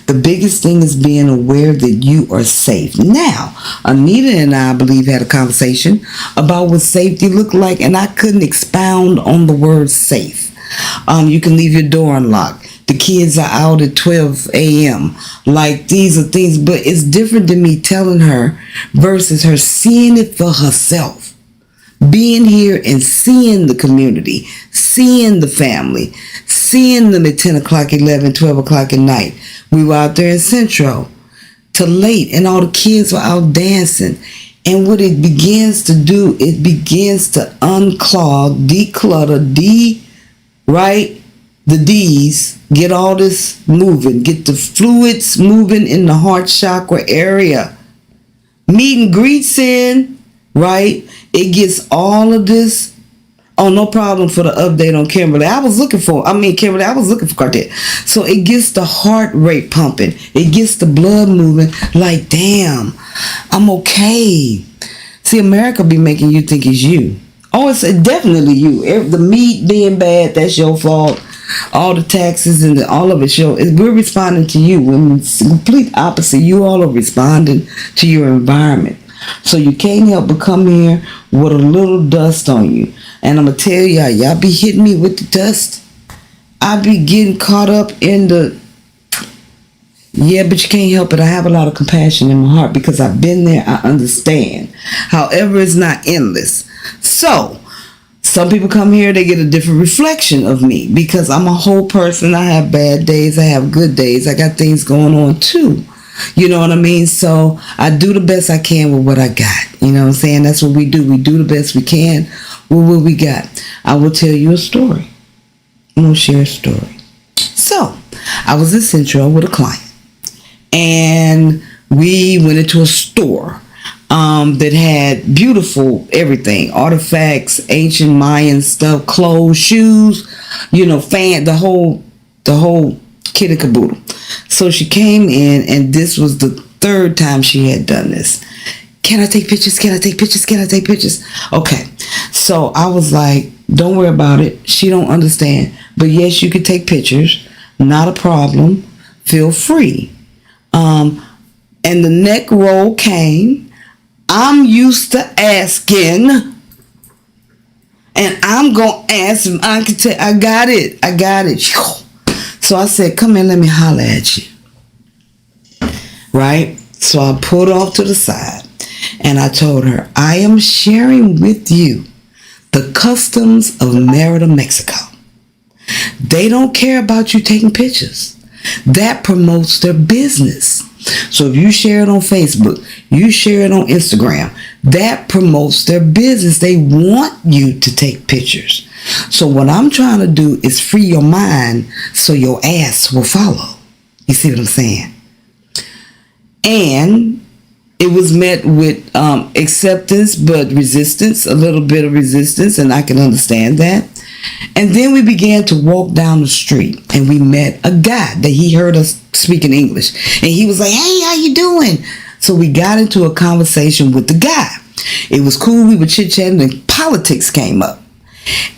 The biggest thing is being aware that you are safe. Now, Anita and I believe had a conversation about what safety looked like. And I couldn't expound on the word safe. You can leave your door unlocked. The kids are out at 12 a.m. Like, these are things, but it's different than me telling her versus her seeing it for herself. Being here and seeing the community, seeing the family, seeing them at 10 o'clock, 11, 12 o'clock at night. We were out there in Centro till late and all the kids were out dancing. And what it begins to do, it begins to unclog, declutter, right? The D's, get all this moving, get the fluids moving in the heart chakra area. Meet and greets in, right? It gets all of this. Oh, no problem for the update on Kimberly. I was looking for Cortez. So it gets the heart rate pumping. It gets the blood moving. Like, damn, I'm okay. See, America be making you think it's you. Oh, it's definitely you. The meat being bad, that's your fault. All the taxes and all of it we're responding to you. When it's the complete opposite, you all are responding to your environment. So you can't help but come here with a little dust on you. And I'm going to tell y'all be hitting me with the dust. I be getting caught up in the... Yeah, but you can't help it. I have a lot of compassion in my heart because I've been there. I understand. However, it's not endless. So, some people come here, they get a different reflection of me because I'm a whole person. I have bad days. I have good days. I got things going on too. You know what I mean? So, I do the best I can with what I got. You know what I'm saying? That's what we do. We do the best we can with what we got. I will tell you a story. I'm going to share a story. So, I was in Central with a client. And we went into a store that had beautiful everything, artifacts, ancient Mayan stuff, clothes, shoes, the whole kit and caboodle. So she came in, and this was the third time she had done this. Can I take pictures? Can I take pictures? Can I take pictures? Okay. So I was like, don't worry about it. She don't understand. But yes, you can take pictures. Not a problem. Feel free. And the neck roll came. I'm used to asking, and I'm gonna ask him. I can tell. I got it. So I said, "Come in, let me holler at you." Right. So I pulled off to the side, and I told her, "I am sharing with you the customs of Merida, Mexico. They don't care about you taking pictures. That promotes their business. So if you share it on Facebook, you share it on Instagram, that promotes their business. They want you to take pictures. So what I'm trying to do is free your mind so your ass will follow." You see what I'm saying? And it was met with acceptance, but resistance, a little bit of resistance, and I can understand that. And then we began to walk down the street, and we met a guy that he heard us speaking English, and he was like, "Hey, how you doing?" So we got into a conversation with the guy. It was cool. We were chit-chatting, and politics came up,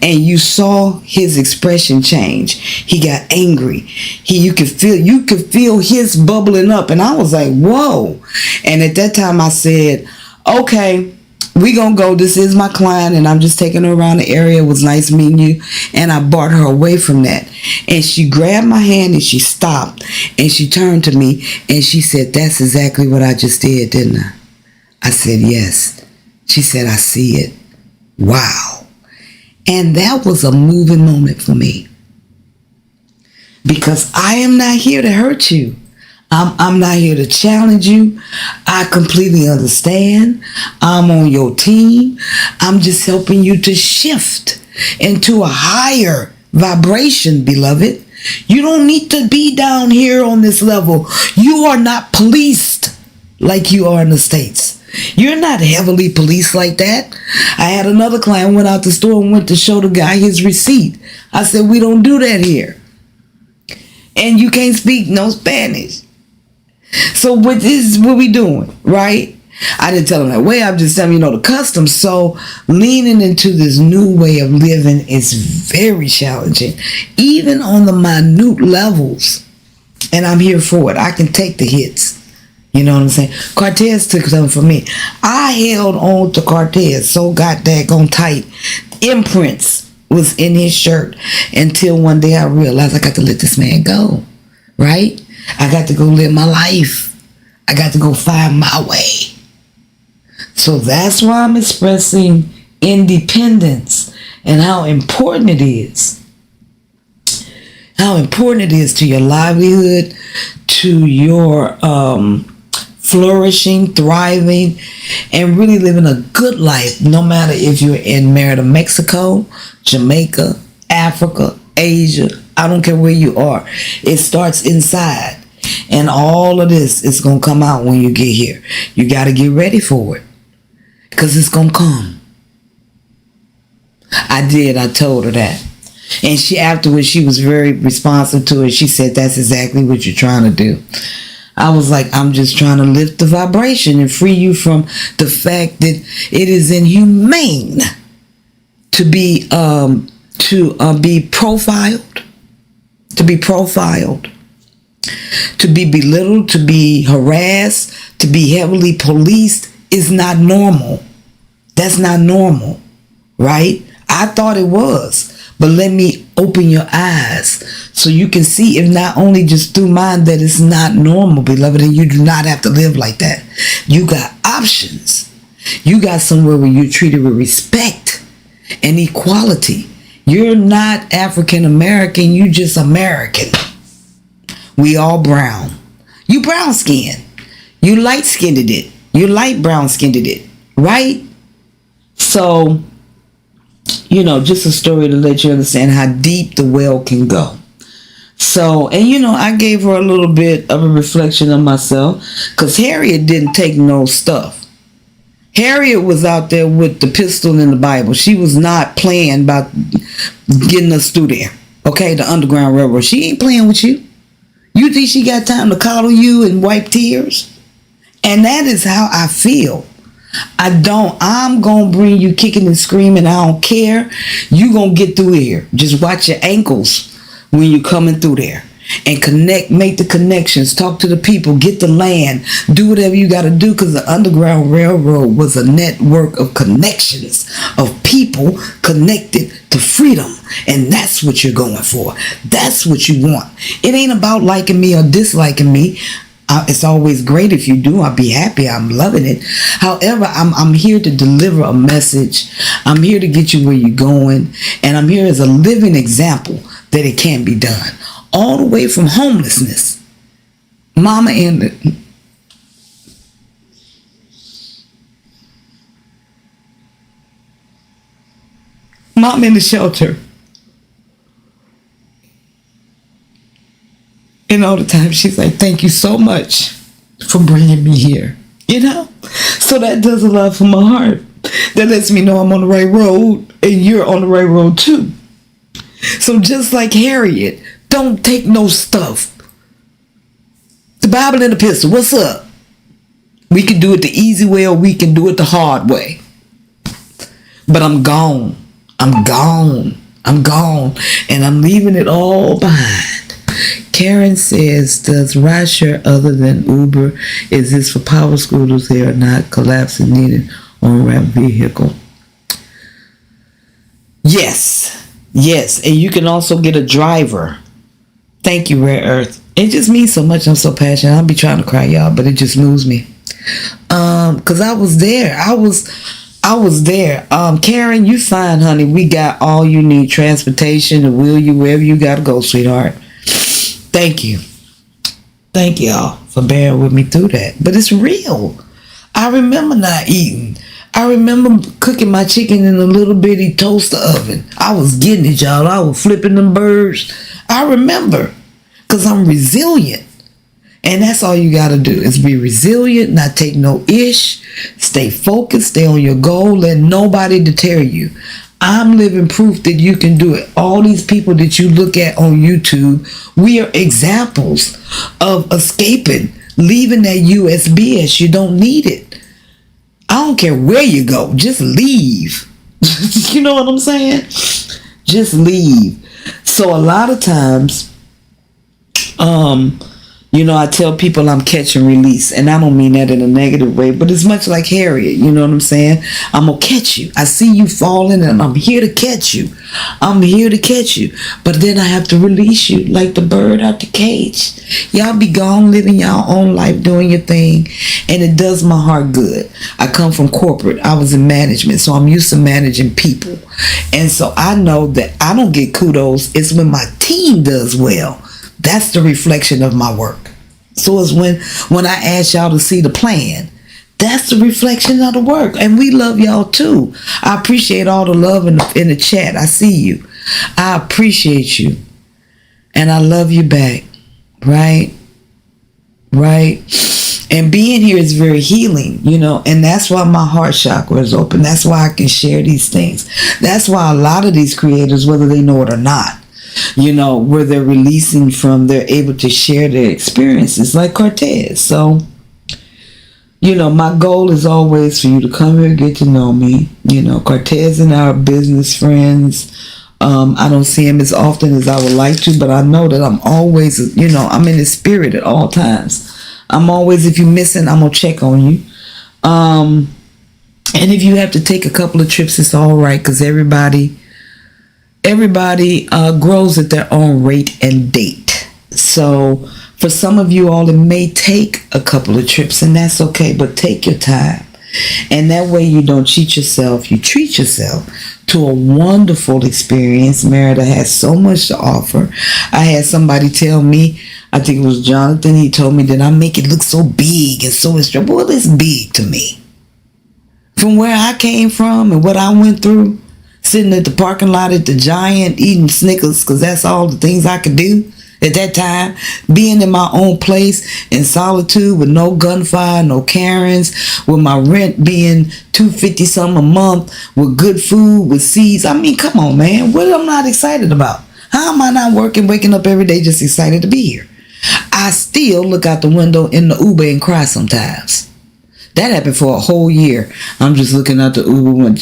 and you saw his expression change. He got angry. You could feel his bubbling up, and I was like, whoa. And at that time I said, "Okay, we gonna go. This is my client, and I'm just taking her around the area. It was nice meeting you." And I brought her away from that. And she grabbed my hand, and she stopped, and she turned to me, and she said, "That's exactly what I just did, didn't I?" I said, "Yes." She said, "I see it." Wow. And that was a moving moment for me. Because I am not here to hurt you. I'm not here to challenge you. I completely understand. I'm on your team. I'm just helping you to shift into a higher vibration, beloved. You don't need to be down here on this level. You are not policed like you are in the States. You're not heavily policed like that. I had another client went out the store and went to show the guy his receipt. I said, "We don't do that here. And you can't speak no Spanish. So what is what we doing, right?" I didn't tell him that way. I'm just telling the customs. So leaning into this new way of living is very challenging, even on the minute levels. And I'm here for it. I can take the hits. You know what I'm saying? Cortez took something from me. I held on to Cortez so goddamn tight. Imprints was in his shirt until one day I realized I got to let this man go. Right? I got to go live my life. I got to go find my way. So that's why I'm expressing independence and how important it is. How important it is to your livelihood, to your flourishing, thriving, and really living a good life, no matter if you're in Merida, Mexico, Jamaica, Africa, Asia. I don't care where you are. It starts inside. And all of this is going to come out when you get here. You got to get ready for it. Because it's going to come. I told her that. And afterwards, she was very responsive to it. She said, "That's exactly what you're trying to do." I was like, I'm just trying to lift the vibration and free you from the fact that it is inhumane to be profiled, to be profiled, to be belittled, to be harassed, to be heavily policed is not normal. That's not normal, right? I thought it was, but let me open your eyes so you can see, if not only just through mine, that it's not normal, beloved, and you do not have to live like that. You got options. You got somewhere where you're treated with respect and equality. You're not African American, you just American. We all brown. You brown skinned. You light skinned it. You light brown skinned it, right? So, just a story to let you understand how deep the well can go. So, and I gave her a little bit of a reflection of myself, because Harriet didn't take no stuff. Harriet was out there with the pistol in the Bible. She was not playing about getting us through there. Okay, the Underground Railroad. She ain't playing with you. You think she got time to coddle you and wipe tears? And that is how I feel. I'm going to bring you kicking and screaming. I don't care. You going to get through here. Just watch your ankles when you're coming through there. And make the connections, talk to the people, get the land, do whatever you got to do, because the Underground Railroad was a network of connections, of people connected to freedom. And that's what you're going for. That's what you want. It ain't about liking me or disliking me. It's always great if you do. I'll be happy. I'm loving it. However, I'm here to deliver a message. I'm here to get you where you're going. And I'm here as a living example that it can be done. All the way from homelessness. Mama in the shelter. And all the time she's like, thank you so much for bringing me here. So that does a lot for my heart. That lets me know I'm on the right road and you're on the right road too. So just like Harriet, don't take no stuff. The Bible and the pistol, what's up? We can do it the easy way or we can do it the hard way. But I'm gone. I'm gone. I'm gone. And I'm leaving it all behind. Karen says, does rideshare other than Uber exist for power scooters? They are not collapsing needed on-ramp vehicle. Yes. And you can also get a driver. Thank you, Rare Earth. It just means so much. I'm so passionate. I'll be trying to cry, y'all, but it just moves me. Because I was there. I was there. Karen, you fine, honey. We got all you need. Transportation to wheel you wherever you got to go, sweetheart. Thank you. Thank y'all for bearing with me through that. But it's real. I remember not eating. I remember cooking my chicken in a little bitty toaster oven. I was getting it, y'all. I was flipping them birds. I remember, because I'm resilient. And that's all you got to do is be resilient, not take no ish, stay focused, stay on your goal, let nobody deter you. I'm living proof that you can do it. All these people that you look at on YouTube, we are examples of escaping, leaving that USBS. You don't need it. I don't care where you go, just leave. You know what I'm saying? Just leave. So a lot of times, I tell people I'm catch and release, and I don't mean that in a negative way, but it's much like Harriet, you know what I'm saying? I'm going to catch you. I see you falling, and I'm here to catch you. I'm here to catch you. But then I have to release you like the bird out the cage. Y'all be gone living y'all own life, doing your thing, and it does my heart good. I come from corporate. I was in management, so I'm used to managing people. And so I know that I don't get kudos. It's when my team does well. That's the reflection of my work. So it's when I ask y'all to see the plan, that's the reflection of the work. And we love y'all too. I appreciate all the love in the chat. I see you. I appreciate you. And I love you back. Right? And being here is very healing, and that's why my heart chakra is open. That's why I can share these things. That's why a lot of these creators, whether they know it or not, where they're releasing from, they're able to share their experiences like Cortez. So, My goal is always for you to come here and get to know me. Cortez and I are business friends. I don't see him as often as I would like to, but I know that I'm always, I'm in his spirit at all times. I'm always, if you're missing, I'm going to check on you. And if you have to take a couple of trips, it's all right, because everybody grows at their own rate and date. So for some of you all, it may take a couple of trips, and that's okay, but take your time. And that way you don't cheat yourself. You treat yourself to a wonderful experience. Merida has so much to offer. I had somebody tell me, I think it was Jonathan, he told me that I make it look so big and so extra. Well, it's big to me. From where I came from and what I went through, sitting at the parking lot at the Giant eating Snickers, because that's all the things I could do at that time, being in my own place in solitude with no gunfire, no Karens, with my rent being $250 something a month, with good food, with seeds. I mean, come on, man. What am I not excited about? How am I not waking up every day just excited to be here? I still look out the window in the Uber and cry sometimes. That happened for a whole year. I'm just looking out the Uber and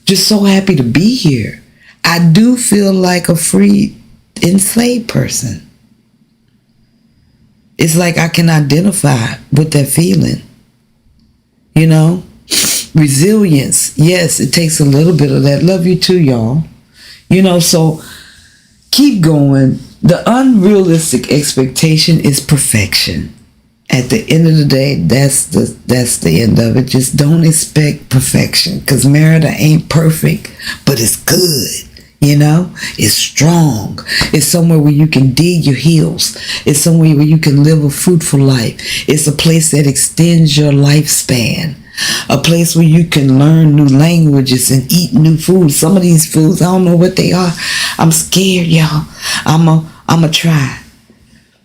just so happy to be here. I do feel like a free enslaved person. It's like I can identify with that feeling. Resilience. Yes, it takes a little bit of that. Love you too, y'all. So keep going. The unrealistic expectation is perfection. At the end of the day, that's the end of it. Just don't expect perfection, because Merida ain't perfect, but it's good. It's strong. It's somewhere where you can dig your heels. It's somewhere where you can live a fruitful life. It's a place that extends your lifespan. A place where you can learn new languages and eat new foods. Some of these foods, I don't know what they are. I'm scared, y'all. I'ma try.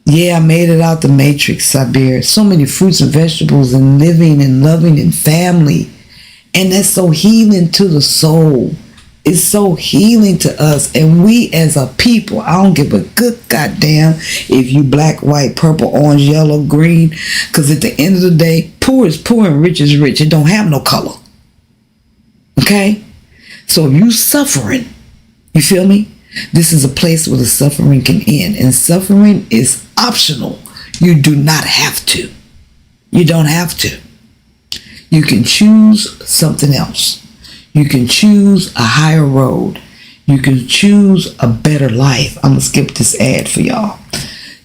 Yeah, I made it out the matrix, Siberia. So many fruits and vegetables and living and loving and family. And that's so healing to the soul. It's so healing to us. And we as a people, I don't give a good goddamn if you black, white, purple, orange, yellow, green. Because at the end of the day, poor is poor and rich is rich. It don't have no color. Okay? So if you suffering, you feel me? This is a place where the suffering can end. And suffering is optional. You do not have to. You don't have to. You can choose something else. You can choose a higher road. You can choose a better life. I'm going to skip this ad for y'all.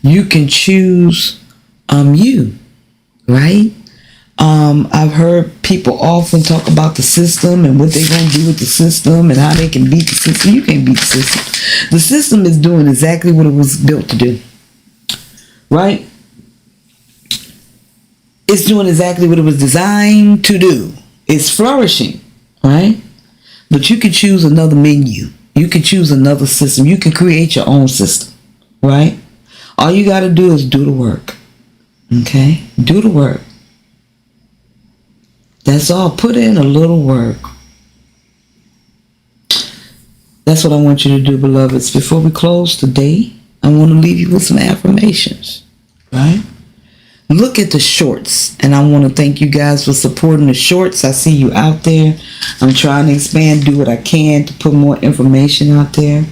You can choose you, right? I've heard people often talk about the system and what they're going to do with the system and how they can beat the system. You can't beat the system. The system is doing exactly what it was built to do, right? It's doing exactly what it was designed to do. It's flourishing, right? But you can choose another menu. You can choose another system. You can create your own system, right? All you got to do is do the work, okay? Do the work. That's all. Put in a little work. That's what I want you to do, beloveds. Before we close today, I want to leave you with some affirmations, right? Look at the shorts, and I want to thank you guys for supporting the shorts. I see you out there. I'm trying to expand, do what I can to put more information out there.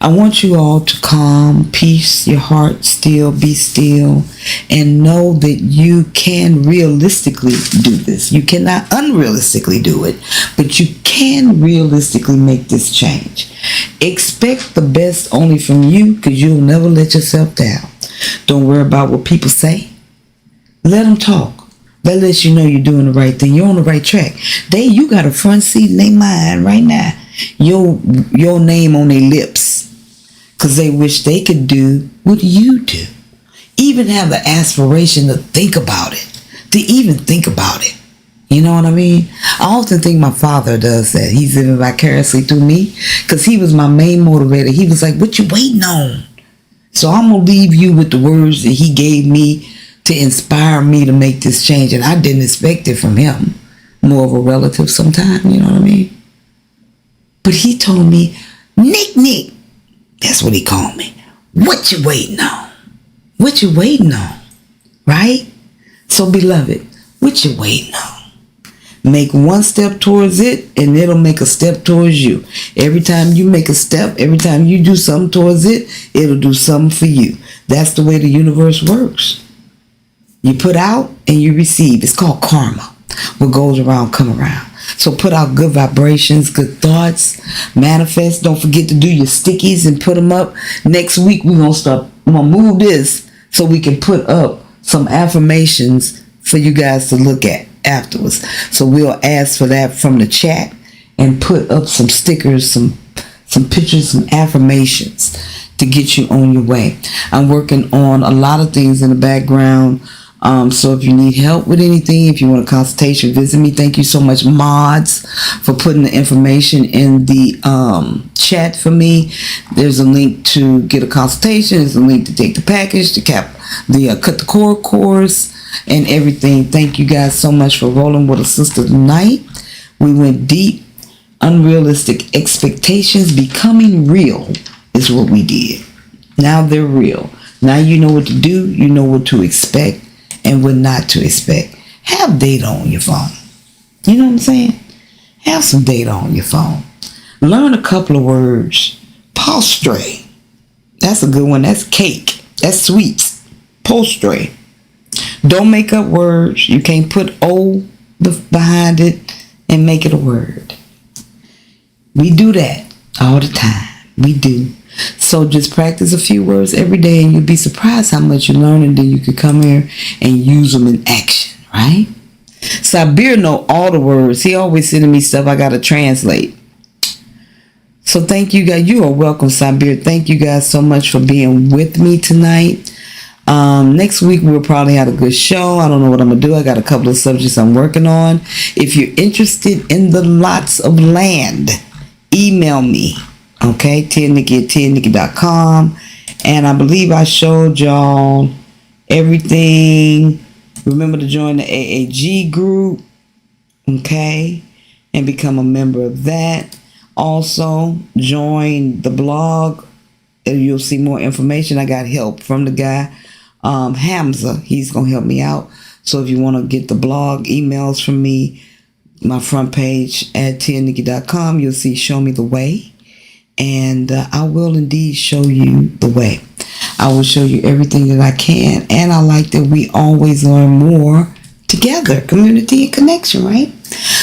I want you all to calm, peace your heart, still, be still, and know that you can realistically do this. You cannot unrealistically do it, but you can realistically make this change. Expect the best only from you, because you'll never let yourself down. Don't worry about what people say. Let them talk. That lets you know you're doing the right thing. You're on the right track. You got a front seat in their mind right now. Your name on their lips. Because they wish they could do what you do. Even have the aspiration to think about it. To even think about it. You know what I mean? I often think my father does that. He's living vicariously through me. Because he was my main motivator. He was like, what you waiting on? So I'm going to leave you with the words that he gave me to inspire me to make this change. And I didn't expect it from him. More of a relative sometime, you know what I mean? But he told me, Nick. That's what he called me. What you waiting on? What you waiting on? Right? So beloved, what you waiting on? Make one step towards it, and it'll make a step towards you. Every time you make a step, every time you do something towards it, it'll do something for you. That's the way the universe works. You put out and you receive. It's called karma. What goes around, come around. So put out good vibrations, good thoughts, manifest. Don't forget to do your stickies and put them up. Next week, I'm going to move this so we can put up some affirmations for you guys to look at afterwards. So we'll ask for that from the chat and put up some stickers, some pictures, some affirmations to get you on your way. I'm working on a lot of things in the background. So if you need help with anything, if you want a consultation, visit me. Thank you so much, mods, for putting the information in the chat for me. There's a link to get a consultation. There's a link to take the package, to cut the core course, and everything. Thank you guys so much for rolling with a sister tonight. We went deep. Unrealistic expectations becoming real is what we did. Now they're real. Now you know what to do. You know what to expect and what not to expect. Have data on your phone. You know what I'm saying? Have some data on your phone. Learn a couple of words. Postre. That's a good one. That's cake. That's sweets. Postre. Don't make up words. You can't put O behind it and make it a word. We do that all the time. We do. So just practice a few words every day and you'll be surprised how much you learn, and then you can come here and use them in action, right? Sabir know all the words. He always sending me stuff I got to translate. So thank you guys. You are welcome, Sabir. Thank you guys so much for being with me tonight. Next week we'll probably have a good show. I don't know what I'm gonna do. I got a couple of subjects I'm working on. If you're interested in the lots of land, email me. Okay, tnikki@tnikki.com. And I believe I showed y'all everything. Remember to join the AAG group, okay, and become a member of that. Also, join the blog. You'll see more information. I got help from the guy, Hamza. He's going to help me out. So if you want to get the blog emails from me, my front page at tnikki.com, you'll see Show Me the Way. And I will indeed show you the way. I will show you everything that I can. And I like that we always learn more together. Community and connection, right?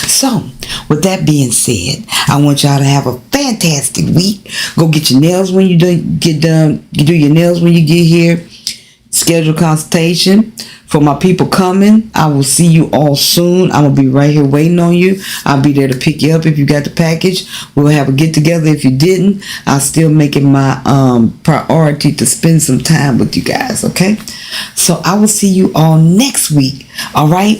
So, with that being said, I want y'all to have a fantastic week. Go get your nails when you get done. You do your nails when you get here. Schedule consultation. For my people coming, I will see you all soon. I'm going to be right here waiting on you. I'll be there to pick you up if you got the package. We'll have a get-together. If you didn't, I'll still make it my priority to spend some time with you guys, okay? So I will see you all next week, all right?